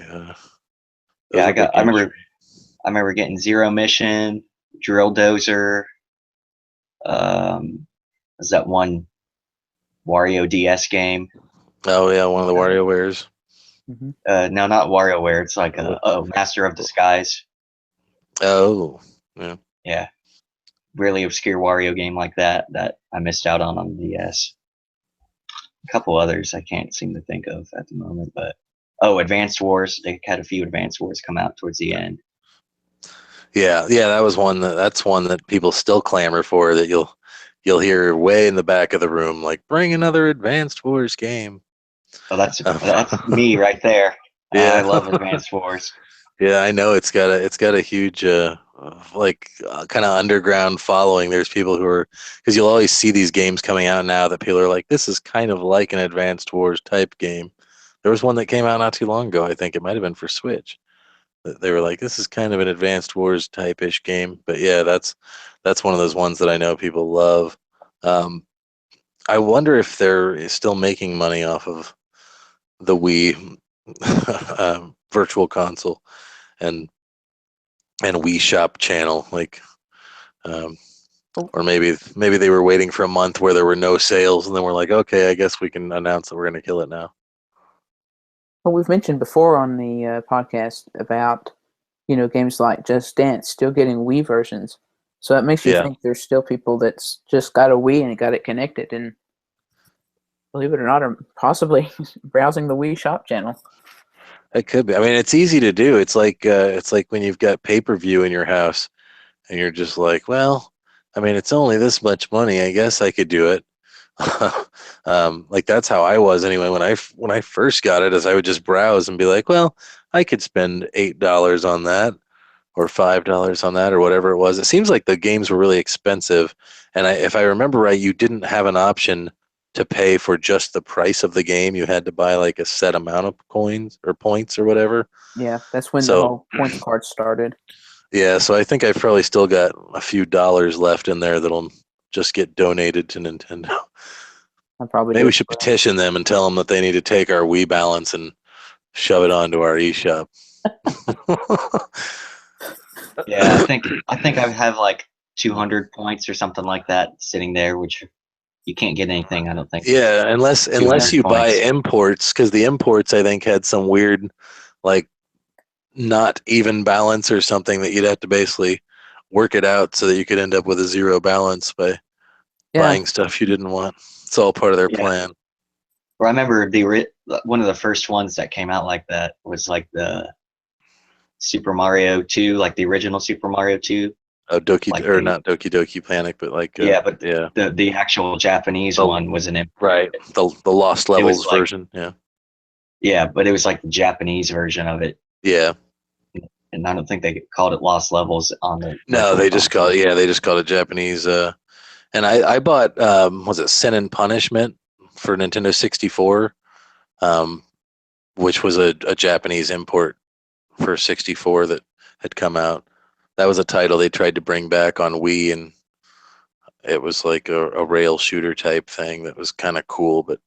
yeah, I remember getting Zero Mission, Drill Dozer. Was that one Wario DS game? Oh yeah, one of the WarioWares. No, not WarioWare. It's like Master of Disguise. Oh, yeah. Yeah, really obscure Wario game like that I missed out on the DS. A couple others I can't seem to think of at the moment, but Advanced Wars. They had a few Advanced Wars come out towards the end. Yeah, that was that's one that people still clamor for. That you'll hear way in the back of the room, like, bring another Advanced Wars game. Oh, that's me right there. Yeah. I love Advanced Wars. Yeah, I know it's got a huge kind of underground following. There's people who are, because you'll always see these games coming out now that people are like, this is kind of like an Advanced Wars type game. There was one that came out not too long ago. I think it might have been for Switch. They were like, this is kind of an Advanced Wars type-ish game. But yeah, that's one of those ones that I know people love. I wonder if they're still making money off of the Wii virtual console and Wii Shop channel, like, or maybe they were waiting for a month where there were no sales, and then we're like, okay, I guess we can announce that we're going to kill it now. Well, we've mentioned before on the podcast about games like Just Dance still getting Wii versions, so that makes you think there's still people that's just got a Wii and got it connected, and believe it or not, are possibly browsing the Wii Shop channel. It could be. I mean, it's easy to do. It's like when you've got pay-per-view in your house, and you're just like, well, I mean, it's only this much money. I guess I could do it. Like, that's how I was anyway when I first got it. As I would just browse and be like, well, I could spend $8 on that, or $5 on that, or whatever it was. It seems like the games were really expensive, and if I remember right, you didn't have an option to pay for just the price of the game. You had to buy like a set amount of coins or points or whatever. Yeah, that's when the whole points card started. Yeah, so I think I've probably still got a few dollars left in there that'll just get donated to Nintendo. Maybe we should petition them and tell them that they need to take our Wii balance and shove it onto our eShop. Yeah, I think I have like 200 points or something like that sitting there, which you can't get anything, I don't think. Yeah, unless you buy imports, because the imports I think had some weird, like, not even balance or something that you'd have to basically work it out so that you could end up with a zero balance by buying stuff you didn't want. It's all part of their plan. Well, I remember one of the first ones that came out like that was like the Super Mario 2, like the original Super Mario 2. Oh, not Doki Doki Panic, but like the actual Japanese one was an import. Right, the Lost Levels version. Yeah, but it was like the Japanese version of it. Yeah. And I don't think they called it Lost Levels on the. No, they just called it Japanese. And I bought was it Sin and Punishment for Nintendo 64, which was a Japanese import for 64 that had come out. That was a title they tried to bring back on Wii, and it was like a rail shooter type thing that was kind of cool, but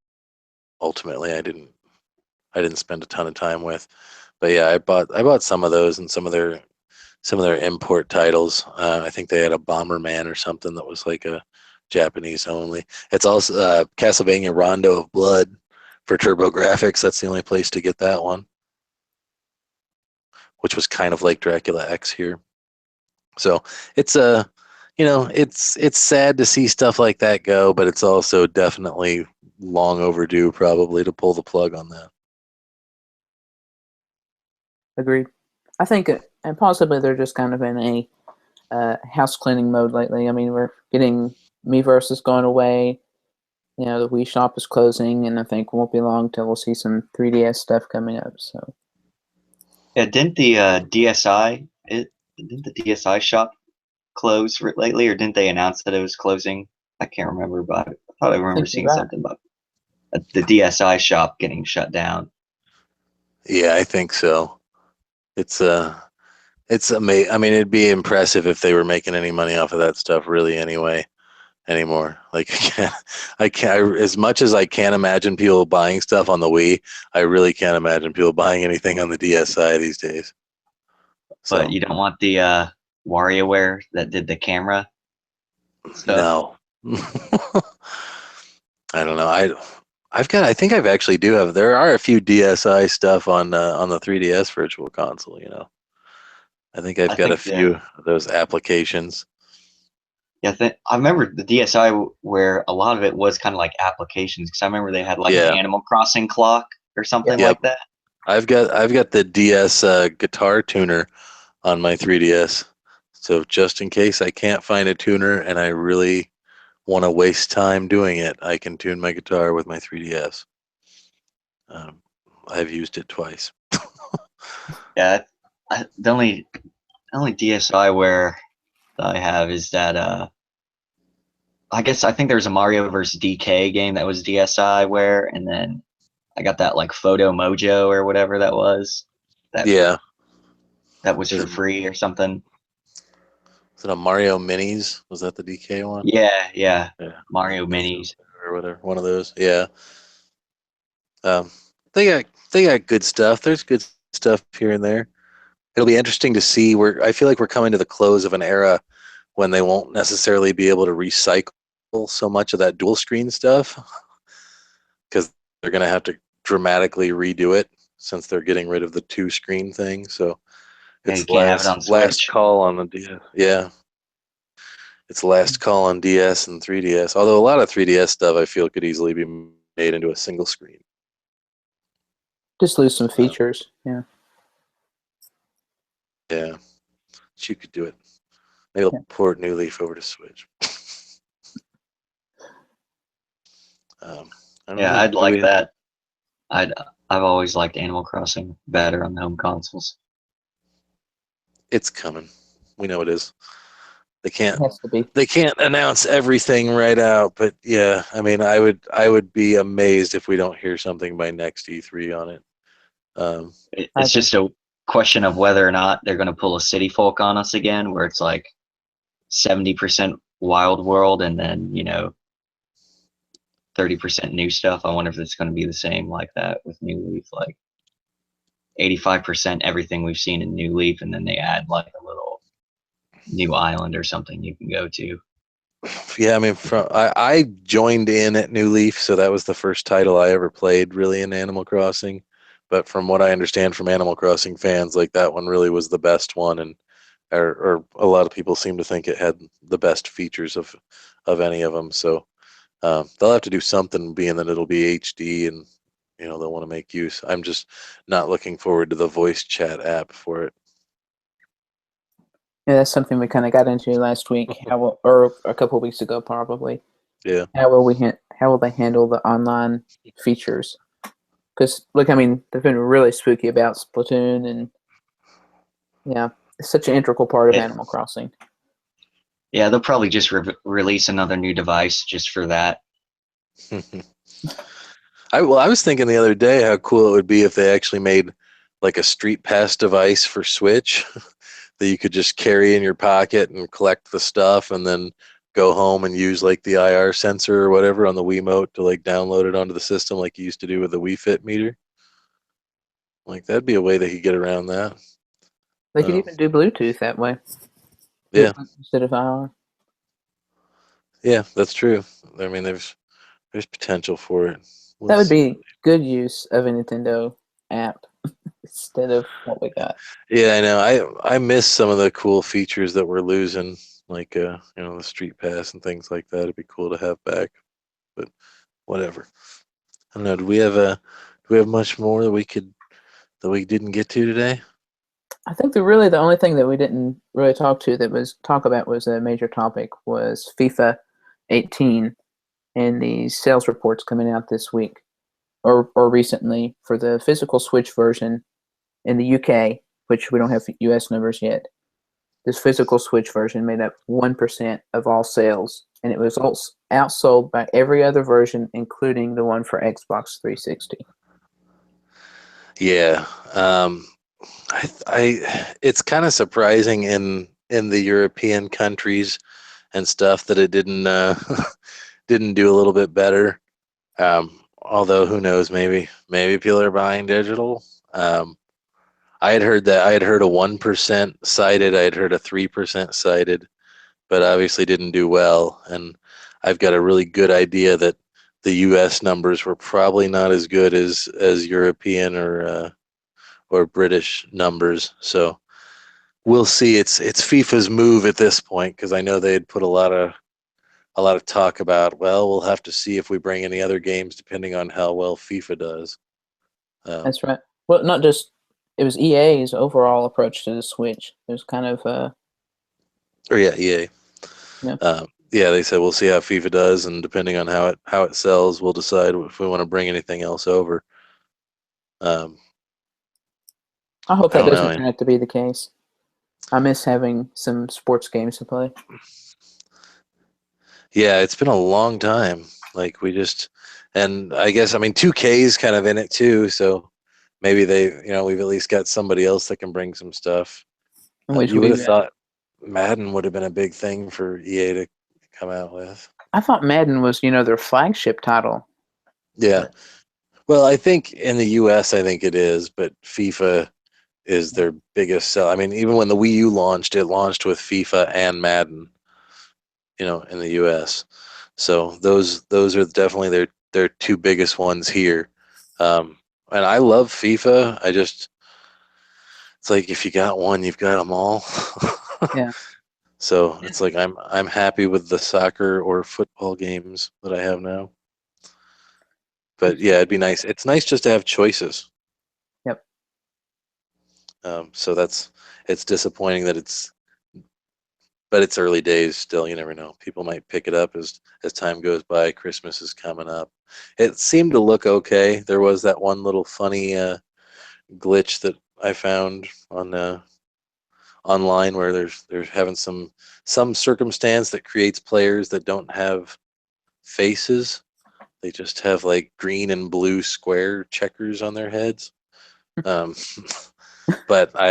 ultimately I didn't spend a ton of time with. But yeah, I bought some of those and some of their import titles. I think they had a Bomberman or something that was like a Japanese only. It's also Castlevania Rondo of Blood for TurboGrafx. That's the only place to get that one, which was kind of like Dracula X here. So it's it's sad to see stuff like that go, but it's also definitely long overdue probably to pull the plug on that. Agreed. I think, and possibly they're just kind of in a house cleaning mode lately. I mean, we're getting Miiverse is going away. The Wii Shop is closing, and I think it won't be long till we'll see some 3DS stuff coming up. So, yeah, didn't the DSi Didn't the DSi shop close lately, or didn't they announce that it was closing? I can't remember, but I thought I I remember think you're seeing right. something about the DSi shop getting shut down. Yeah, I think so. It's amazing. I mean, it'd be impressive if they were making any money off of that stuff, really. Anyway, anymore. Like, as much as I can't imagine people buying stuff on the Wii, I really can't imagine people buying anything on the DSi these days. But So you don't want the WarioWare that did the camera stuff. no, I don't know. I think I've actually do have. There are a few DSi stuff on the 3DS Virtual Console. I think I've I got a think few of those applications. yeah, I remember the DSi where a lot of it was kind of like applications, because I remember they had like an Yeah. Animal Crossing clock or something Yep. like that. I've got the DS guitar tuner on my 3DS. So just in case I can't find a tuner and I really want to waste time doing it, I can tune my guitar with my 3DS. I've used it twice. Yeah, the only DSi where I have is that I think there's a Mario vs. DK game that was DSiWare, and then I got that like Photo Mojo or whatever that was. Yeah. That was Is for free or something. it a Mario Minis? Was that the DK one? Yeah, Yeah. Mario Minis Minis. or whatever. One of those. Yeah. Um, they got good stuff. There's good stuff here and there. It'll be interesting to see where I feel like we're coming to the close of an era when they won't necessarily be able to recycle so much of that dual screen stuff because they're going to have to dramatically redo it since they're getting rid of the two screen thing. So Yeah, you it's can't have it on last Switch. call on the DS. Yeah, it's last call on DS and 3DS. Although a lot of 3DS stuff I feel could easily be made into a single screen. Just lose some features. Yeah. Yeah, but you could do it. Maybe I'll port New Leaf over to Switch. I don't Yeah, know. I'd like that. I've always liked Animal Crossing better on the home consoles. It's coming. We know it is. They It has to be. can't announce everything right out, but yeah, I mean, I would be amazed if we don't hear something by next E3 on it. It's just a question of whether or not they're going to pull a City Folk on us again, where it's like 70% Wild World and then 30% new stuff. I wonder if it's going to be the same like that with New Leaf, like 85% everything we've seen in New Leaf, and then they add like a little new island or something you can go to. Yeah, I mean, I joined in at New Leaf, so that was the first title I ever played really in Animal Crossing. But from what I understand from Animal Crossing fans, like that one really was the best one, and or a lot of people seem to think it had the best features of any of them. So they'll have to do something, being that it'll be HD, and they'll want to make use. I'm just not looking forward to the voice chat app for it. Yeah, that's something we kind of got into last week, or a couple of weeks ago, probably. Yeah. How will they handle the online features? Because look, I mean, they've been really spooky about Splatoon, and yeah, it's such an integral part of Animal Crossing. Yeah, they'll probably just release another new device just for that. I was thinking the other day how cool it would be if they actually made like a Street Pass device for Switch that you could just carry in your pocket and collect the stuff, and then go home and use like the IR sensor or whatever on the Wiimote to like download it onto the system like you used to do with the Wii Fit meter. Like that'd be a way they could get around that. They could even do Bluetooth that way. Yeah. Instead of IR. Yeah, that's true. I mean, there's potential for it. That would be good use of a Nintendo app instead of what we got. Yeah, I know. I miss some of the cool features that we're losing, like the Street Pass and things like that. It'd be cool to have back, but whatever. I don't know. Do we have much more that we didn't get to today? I think the only thing that we didn't really talk about was a major topic was FIFA 18 and the sales reports coming out this week or recently for the physical Switch version in the UK, which we don't have US numbers yet, this physical Switch version made up 1% of all sales, and it was outsold by every other version, including the one for Xbox 360. Yeah. It's kind of surprising in the European countries and stuff that it didn't didn't do a little bit better. Although who knows, maybe people are buying digital. I had heard a 1% cited, I had heard a 3% cited, but obviously didn't do well. And I've got a really good idea that the U.S. numbers were probably not as good as European or British numbers. So we'll see. It's FIFA's move at this point, because I know they had put a lot of talk about, well, we'll have to see if we bring any other games depending on how well FIFA does. That's right. Well, not just it was EA's overall approach to the Switch. It was kind of EA. yeah. Yeah, they said we'll see how FIFA does, and depending on how it sells, we'll decide if we want to bring anything else over. I hope I that don't doesn't know. turn out to be the case. I miss having some sports games to play. Yeah, it's been a long time. Like and I guess 2K is kind of in it too, so maybe we've at least got somebody else that can bring some stuff. Which You would have we thought Madden would have been a big thing for EA to come out with. I thought Madden was, their flagship title. Yeah. Well, I think in the US, I think it is, but FIFA is their biggest sell. Even when the Wii U launched, it launched with FIFA and Madden, in the US. So those are definitely their two biggest ones here. And I love FIFA. It's like if you got one, you've got them all. Yeah. So it's like I'm happy with the soccer or football games that I have now. But yeah, it'd be nice. It's nice just to have choices. Yep. So it's disappointing that but it's early days still. You never know. People might pick it up as time goes by. Christmas is coming up. It seemed to look okay. There was that one little funny glitch that I found on online where there's having some circumstance that creates players that don't have faces. They just have like green and blue square checkers on their heads. But I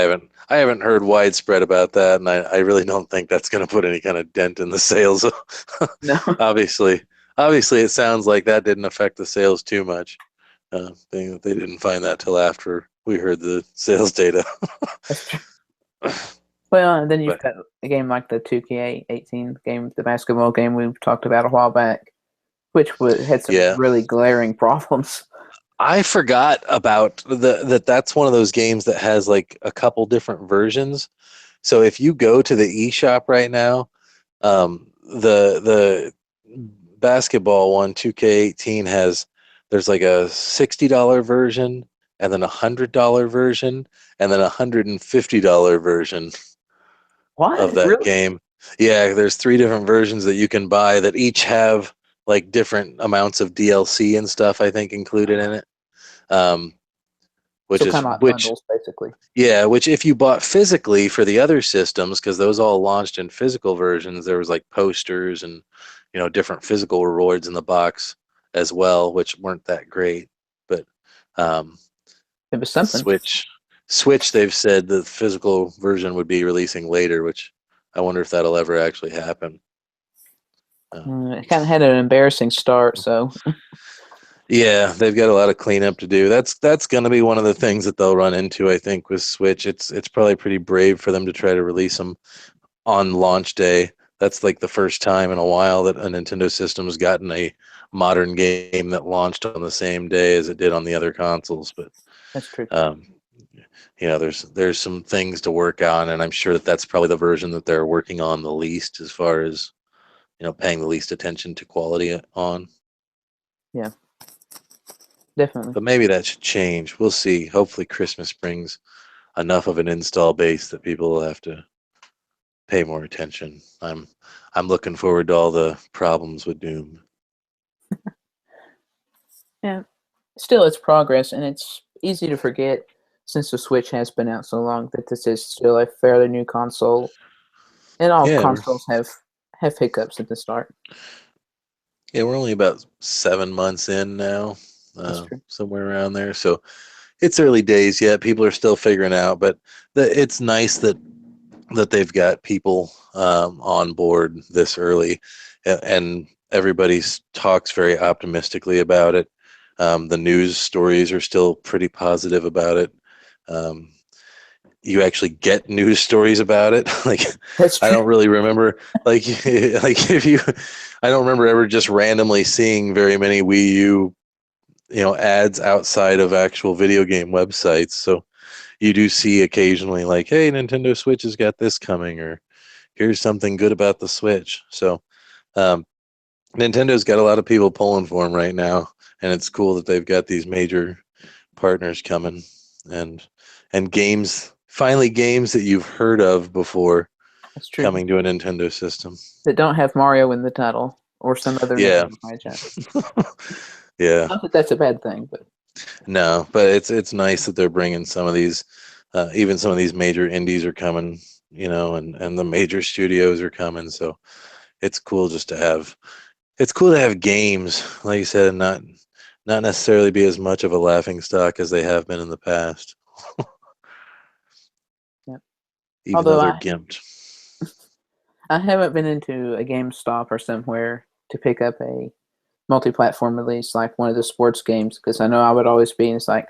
haven't heard widespread about that, and I really don't think that's going to put any kind of dent in the sales. No. Obviously, it sounds like that didn't affect the sales too much. They didn't find that till after we heard the sales data. That's true. Well, and then you've But got a game like the 2K18 game, the basketball game we talked about a while back, which had some yeah, really glaring problems. I forgot about that's one of those games that has like a couple different versions. So if you go to the eShop right now, the basketball one, 2K18 there's like a $60 version, and then $100 version, and then $150 version What? of that Really? game. Yeah, there's 3 different versions that you can buy that each have like different amounts of DLC and stuff, I think, included in it. Which So is kind of like bundles, basically. Yeah, which if you bought physically for the other systems, because those all launched in physical versions, there was like posters and different physical rewards in the box as well, which weren't that great. But It was something. Switch, they've said the physical version would be releasing later, which I wonder if that'll ever actually happen. It kind of had an embarrassing start, so Yeah, they've got a lot of cleanup to do. That's going to be one of the things that they'll run into, I think, with Switch. It's probably pretty brave for them to try to release them on launch day. That's like the first time in a while that a Nintendo system has gotten a modern game that launched on the same day as it did on the other consoles. But that's true. there's some things to work on, and I'm sure that's probably the version that they're working on the least, as far as paying the least attention to quality on. Yeah, definitely. But maybe that should change. We'll see. Hopefully Christmas brings enough of an install base that people will have to pay more attention. I'm looking forward to all the problems with Doom. Yeah, still, it's progress, and it's easy to forget since the Switch has been out so long that this is still a fairly new console. And all Yeah, consoles have hiccups at the start. yeah, we're only about 7 months in now, That's true. somewhere around there. So it's early days yet. People are still figuring out, but it's nice that they've got people on board this early, and everybody talks very optimistically about it. The news stories are still pretty positive about it. Um, you actually get news stories about it. Like, That's I true. don't really remember, like, like if you, I don't remember ever just randomly seeing very many Wii U, ads outside of actual video game websites. So you do see occasionally, like, hey, Nintendo Switch has got this coming, or here's something good about the Switch. So um, Nintendo's got a lot of people pulling for them right now, and it's cool that they've got these major partners coming, and games, finally games that you've heard of before That's true. coming to a Nintendo system. That don't have Mario in the title or some other Yeah. Nintendo franchise. Yeah. Not that that's a bad thing, but No, but it's nice that they're bringing some of these, even some of these major indies are coming, and the major studios are coming. So it's cool just to have. It's cool to have games, like you said, and not necessarily be as much of a laughing stock as they have been in the past, yeah. even though Although they're gimped. I haven't been into a GameStop or somewhere to pick up a multi-platform release like one of the sports games because I know I would always be. And it's like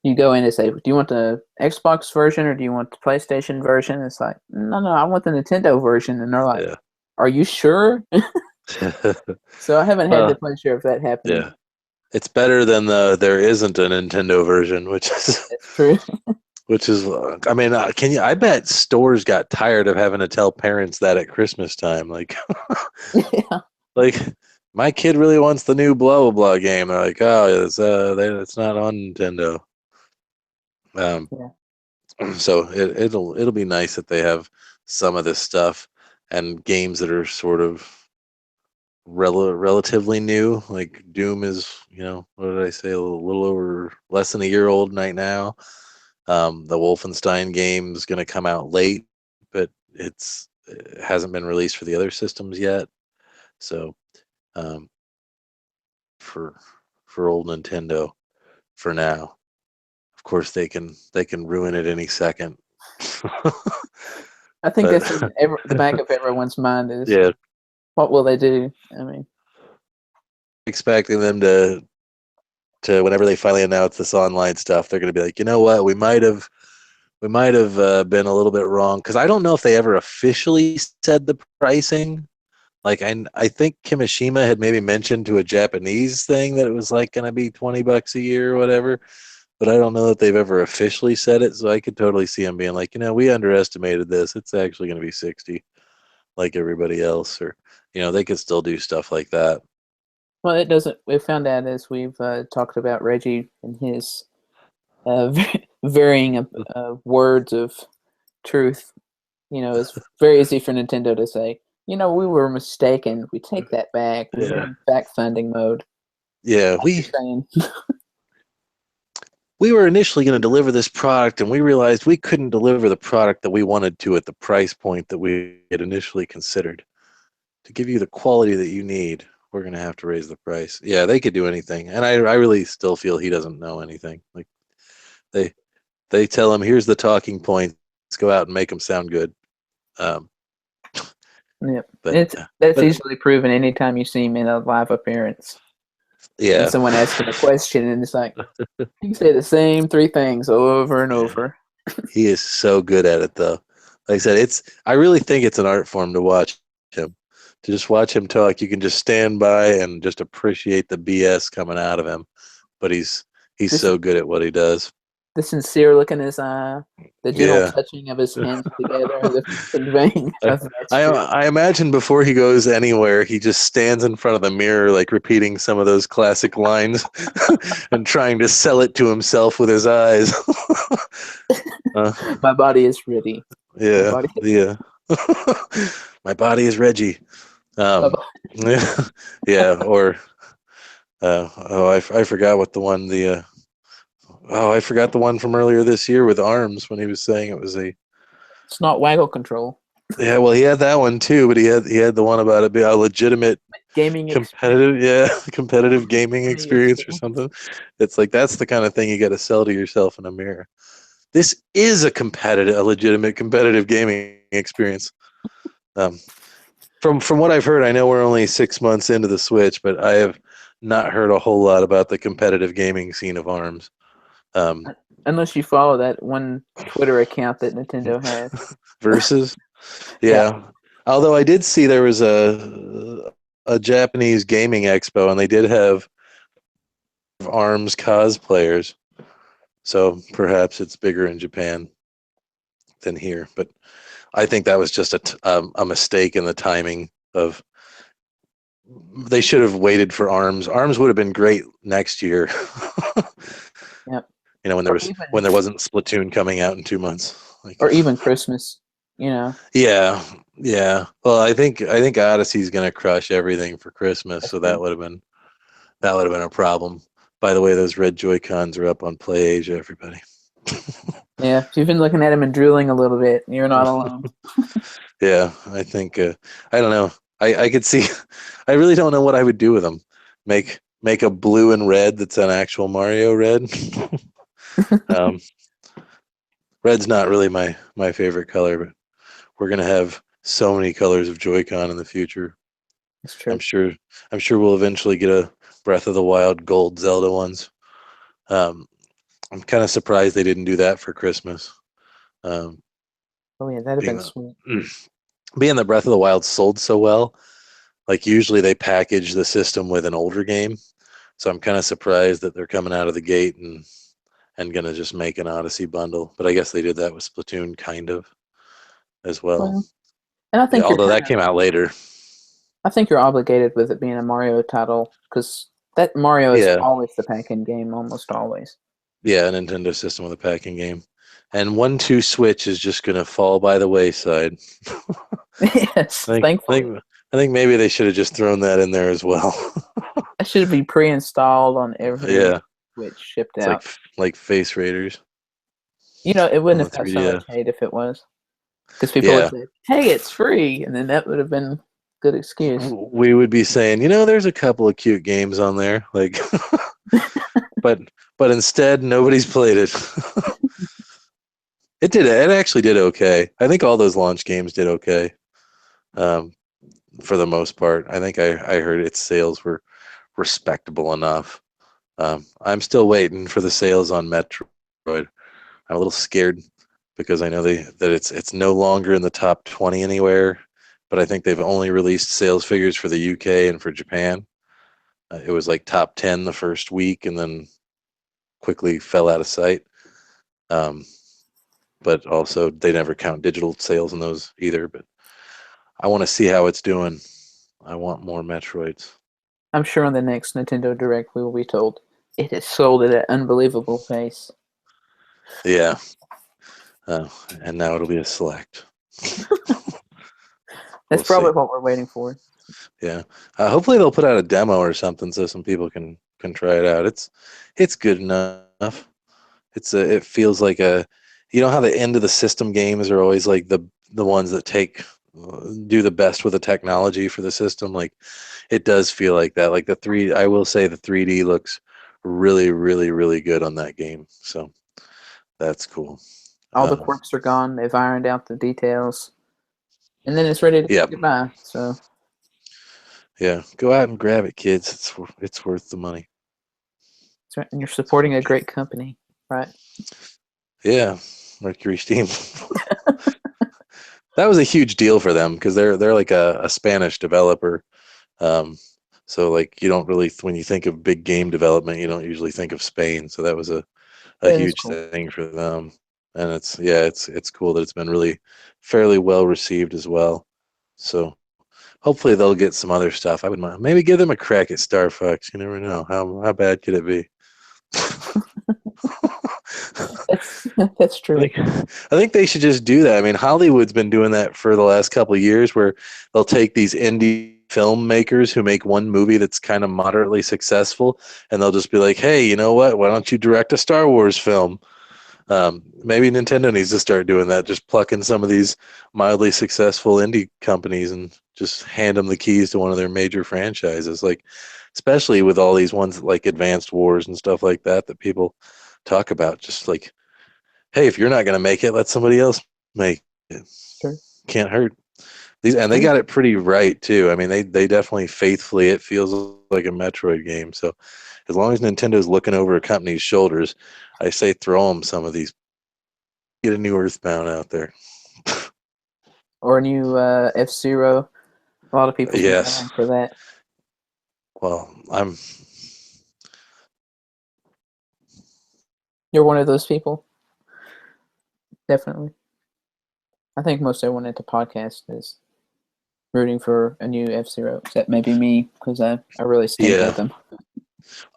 you go in and say, "Do you want the Xbox version or do you want the PlayStation version?" It's like, "No, I want the Nintendo version." And they're like, Yeah. "Are you sure?" So I haven't had the Well, pleasure of that happening. yeah. It's better than there isn't a Nintendo version, which is That's true. I mean, can you? I bet stores got tired of having to tell parents that at Christmas time, like, Yeah. like my kid really wants the new blah blah blah game. They're like, oh, it's not on Nintendo. Um, Yeah. so it'll be nice that they have some of this stuff and games that are sort of relatively new. Like Doom is, what did I say, a little over less than a year old right now. The Wolfenstein game is going to come out late, but it hasn't been released for the other systems yet. So um, for old Nintendo, for now, of course they can ruin it any second. I think But that's in the back of everyone's mind is yeah, what will they do? I mean, expecting them to whenever they finally announce this online stuff, they're going to be like, you know what, we might have been a little bit wrong, because I don't know if they ever officially said the pricing. Like I think Kimishima had maybe mentioned to a Japanese thing that it was like going to be $20 a year or whatever, but I don't know that they've ever officially said it. So I could totally see them being like, we underestimated this. It's actually going to be 60, like everybody else, or they could still do stuff like that. well, it doesn't. We found out as we've talked about Reggie and his varying words of truth. It's very easy for Nintendo to say, we were mistaken. We take that back. We were Yeah, in fact funding mode. yeah. I'm We just saying. we were initially going to deliver this product, and we realized we couldn't deliver the product that we wanted to at the price point that we had initially considered. To give you the quality that you need, we're going to have to raise the price. Yeah, they could do anything, and I really still feel he doesn't know anything. Like they they tell him, here's the talking points, go out and make them sound good. Um, Yep. but That's but easily proven anytime you see him in a live appearance and yeah, someone asks him a question and it's like you can say the same three things over and yeah, over. he is so good at it though. Like I said, I really think it's an art form to watch him. To just watch him talk, you can just stand by and just appreciate the BS coming out of him. But he's This so good at what he does. the sincere look in his eye, the gentle Yeah. touching of his hands together, the conveying I, of that's true. I imagine before he goes anywhere, he just stands in front of the mirror, like repeating some of those classic lines and trying to sell it to himself with his eyes. uh, My body is ready. My yeah, body. yeah. My body is Reggie. My Um, body. yeah, or I forgot what the one I forgot the one from earlier this year with arms when he was saying it was a It's not waggle control. Yeah, well, he had that one too, but he had the one about it being a legitimate Gaming competitive, competitive gaming Funny experience or experience. something. It's like that's the kind of thing you got to sell to yourself in a mirror. This is a legitimate competitive gaming experience. Um, from what I've heard, I know we're only 6 months into the Switch, but I have not heard a whole lot about the competitive gaming scene of ARMS. Um, Unless you follow that one Twitter account that Nintendo has. versus, Yeah. yeah. Although I did see there was a Japanese gaming expo, and they did have ARMS cosplayers. So perhaps it's bigger in Japan than here. But I think that was just a mistake in the timing of. They should have waited for ARMS. ARMS would have been great next year. Yep. When Or even there wasn't Splatoon coming out in 2 months. Like, or even Christmas. You know. yeah, yeah. Well, I think Odyssey's gonna crush everything for Christmas, That's so true. that would have been a problem. By the way, those red Joy Cons are up on Play Asia, everybody. Yeah. If you've been looking at him and drooling a little bit, you're not alone. Yeah, I think I don't know. I could see. I really don't know what I would do with them. Make a blue and red that's an actual Mario red. um, Red's not really my favorite color, but we're gonna have so many colors of Joy-Con in the future. It's I'm true. sure. I'm sure we'll eventually get a Breath of the Wild gold Zelda ones. Um, I'm kind of surprised they didn't do that for Christmas. Um, Oh yeah, that'd have being been the sweet. being the Breath of the Wild sold so well, like usually they package the system with an older game. So I'm kind of surprised that they're coming out of the gate and gonna just make an Odyssey bundle. But I guess they did that with Splatoon kind of as well. Well, and I Yeah, think you're although kind that of came out later. I think you're obligated with it being a Mario title because that Mario is Yeah, always the pack-in game, almost always. yeah, a Nintendo system with a packing game. And 1-2 Switch is just gonna fall by the wayside. Yes, I think I thankfully. think I think maybe they should have just thrown that in there as well. That should be pre-installed on every Yeah, Switch shipped it's out. like Face Raiders You know, it on wouldn't the have got so much 3DS. hate if it was. Because people would Yeah, say, "Hey, it's free," and then that would have been a good excuse. we would be saying, there's a couple of cute games on there, like, but instead nobody's played it. It actually did okay. I think all those launch games did okay, um, for the most part. I think I heard its sales were respectable enough. I'm still waiting for the sales on Metroid. I'm a little scared because I know that it's no longer in the top 20 anywhere, but I think they've only released sales figures for the UK and for Japan. It was like top 10 the first week and then quickly fell out of sight. Um, but also they never count digital sales in those either. But I want to see how it's doing. I want more Metroids. I'm sure on the next Nintendo Direct we will be told it has sold at an unbelievable pace. Yeah. Uh, and now it'll be a select. That's We'll probably see. what we're waiting for. Yeah. Hopefully they'll put out a demo or something so some people can try it out. It's good enough. It feels like how the end of the system games are always like the ones that do the best with the technology for the system. Like it does feel like that. Like I will say the 3D looks really, really, really good on that game. So that's cool. All the quirks are gone. They've ironed out the details, and then it's ready to say Yeah, goodbye. So, yeah. Go out and grab it, kids. It's worth the money. that's right. And you're supporting a great company, right? Yeah, Mercury Steam. That was a huge deal for them because they're like a Spanish developer. Um, so like you don't really when you think of big game development, you don't usually think of Spain. So that was a That is huge cool. thing for them. And it's cool that it's been really fairly well received as well. So hopefully they'll get some other stuff. I would maybe give them a crack at Star Fox. You never know how bad could it be. That's that's I true. think I think they should just do that. I mean, Hollywood's been doing that for the last couple of years, where they'll take these indie filmmakers who make one movie that's kind of moderately successful, and they'll just be like, "Hey, you know what? Why don't you direct a Star Wars film?" Maybe Nintendo needs to start doing that, just plucking some of these mildly successful indie companies and just hand them the keys to one of their major franchises. Like, especially with all these ones like Advanced Wars and stuff like that that people talk about. Just like, hey, if you're not going to make it, let somebody else make it. Sure. Can't hurt. And they got it pretty right too. I mean, they definitely faithfully. It feels like a Metroid game. So as long as Nintendo's looking over a company's shoulders, I say throw them some of these. Get a new Earthbound out there. Or a new F-Zero. A lot of people Yes. for that. Well, You're one of those people? Definitely. I think most everyone at the podcast is rooting for a new F-Zero, except maybe me, because I really stink with them.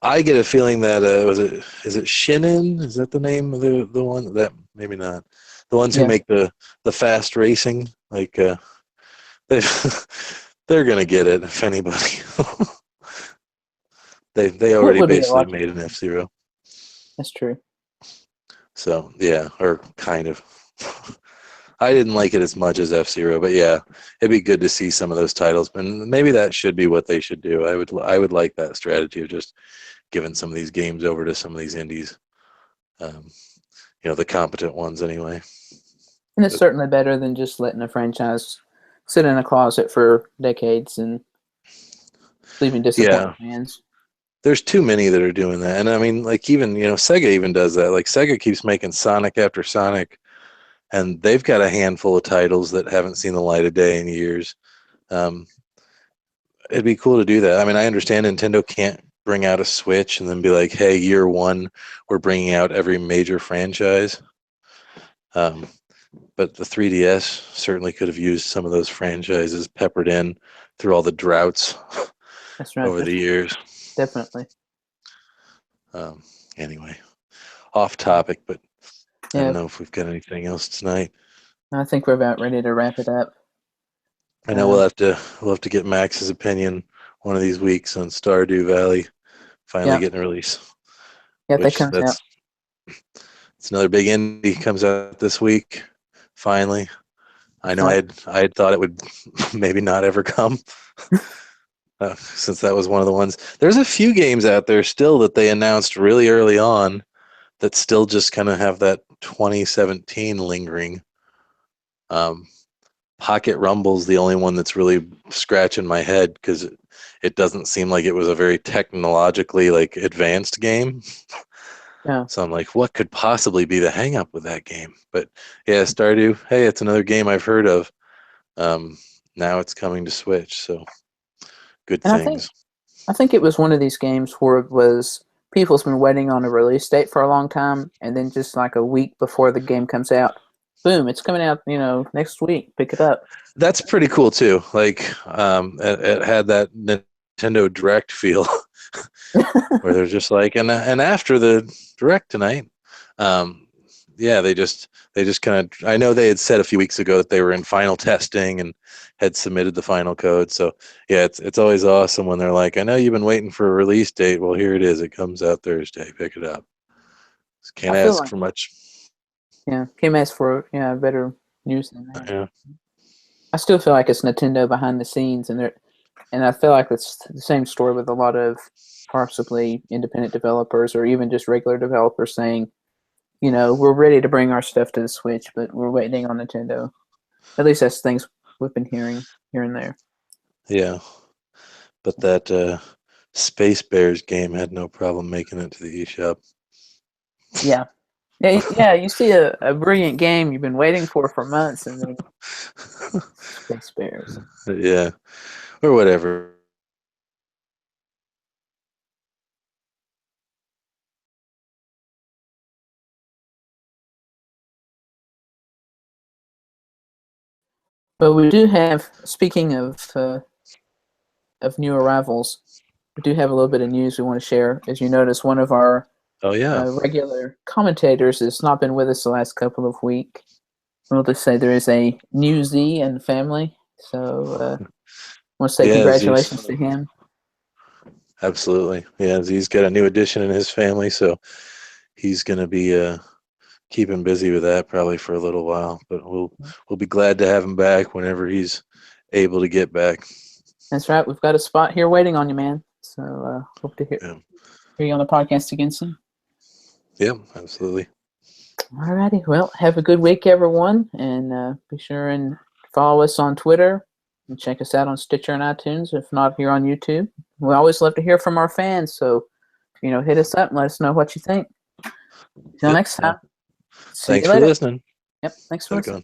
I get a feeling that is it Shinin? Is that the name of the one? That maybe not. The ones who make the fast racing, like they're gonna get it if anybody. they already basically made an F-Zero. That's true. So yeah, or kind of. I didn't like it as much as F-Zero, but yeah, it'd be good to see some of those titles. And maybe that should be what they should do. I would like that strategy of just giving some of these games over to some of these indies. The competent ones anyway. And it's certainly better than just letting a franchise sit in a closet for decades and leaving disappointed fans. There's too many that are doing that. And I mean, like even, Sega even does that. Like Sega keeps making Sonic after Sonic, and they've got a handful of titles that haven't seen the light of day in years. It'd be cool to do that. I mean, I understand Nintendo can't bring out a Switch and then be like, hey, year one, we're bringing out every major franchise. But the 3DS certainly could have used some of those franchises peppered in through all the droughts over the years. Definitely. Anyway, off topic, but I don't know if we've got anything else tonight. I think we're about ready to wrap it up. I know we'll have to get Max's opinion one of these weeks on Stardew Valley finally getting a release. Yeah, that comes out. It's another big indie comes out this week. Finally, I know I had thought it would maybe not ever come, since that was one of the ones. There's a few games out there still that they announced really early on that still just kind of have that 2017 lingering. Pocket Rumble's the only one that's really scratching my head because it doesn't seem like it was a very technologically advanced game. Yeah. So I'm like, what could possibly be the hang up with that game? But yeah, Stardew, hey, it's another game I've heard of. Now it's coming to Switch, so good things. I think it was one of these games where it was people's been waiting on a release date for a long time, and then just like a week before the game comes out, boom, it's coming out, next week. Pick it up. That's pretty cool too. It had that Nintendo Direct feel where they're just like, and after the Direct tonight, they just kind of, I know they had said a few weeks ago that they were in final testing and had submitted the final code. So yeah, it's always awesome when they're like, I know you've been waiting for a release date. Well, here it is. It comes out Thursday. Pick it up. Just can't ask for much. Yeah, can't ask for better news than that. Yeah. I still feel like it's Nintendo behind the scenes, and I feel like it's the same story with a lot of possibly independent developers or even just regular developers saying, we're ready to bring our stuff to the Switch, but we're waiting on Nintendo. At least that's things we've been hearing here and there. Yeah, but that Space Bears game had no problem making it to the eShop. Yeah. Yeah, you see a brilliant game you've been waiting for months, and then Space Bears. Yeah, or whatever. But we do have, speaking of new arrivals, we do have a little bit of news we want to share. As you notice, one of our regular commentators has not been with us the last couple of weeks. We'll just say there is a new Z in the family. So I want to say congratulations to him. Absolutely. Yeah, Z's got a new addition in his family, so he's going to be keep him busy with that probably for a little while. But we'll be glad to have him back whenever he's able to get back. That's right. We've got a spot here waiting on you, man. So hope to hear you on the podcast again soon. Yeah, absolutely. All righty. Well, have a good week, everyone, and be sure and follow us on Twitter and check us out on Stitcher and iTunes. If not, here on YouTube. We always love to hear from our fans, so hit us up and let us know what you think. Until next time. See Thanks you for later. listening. Yep. Thanks for listening.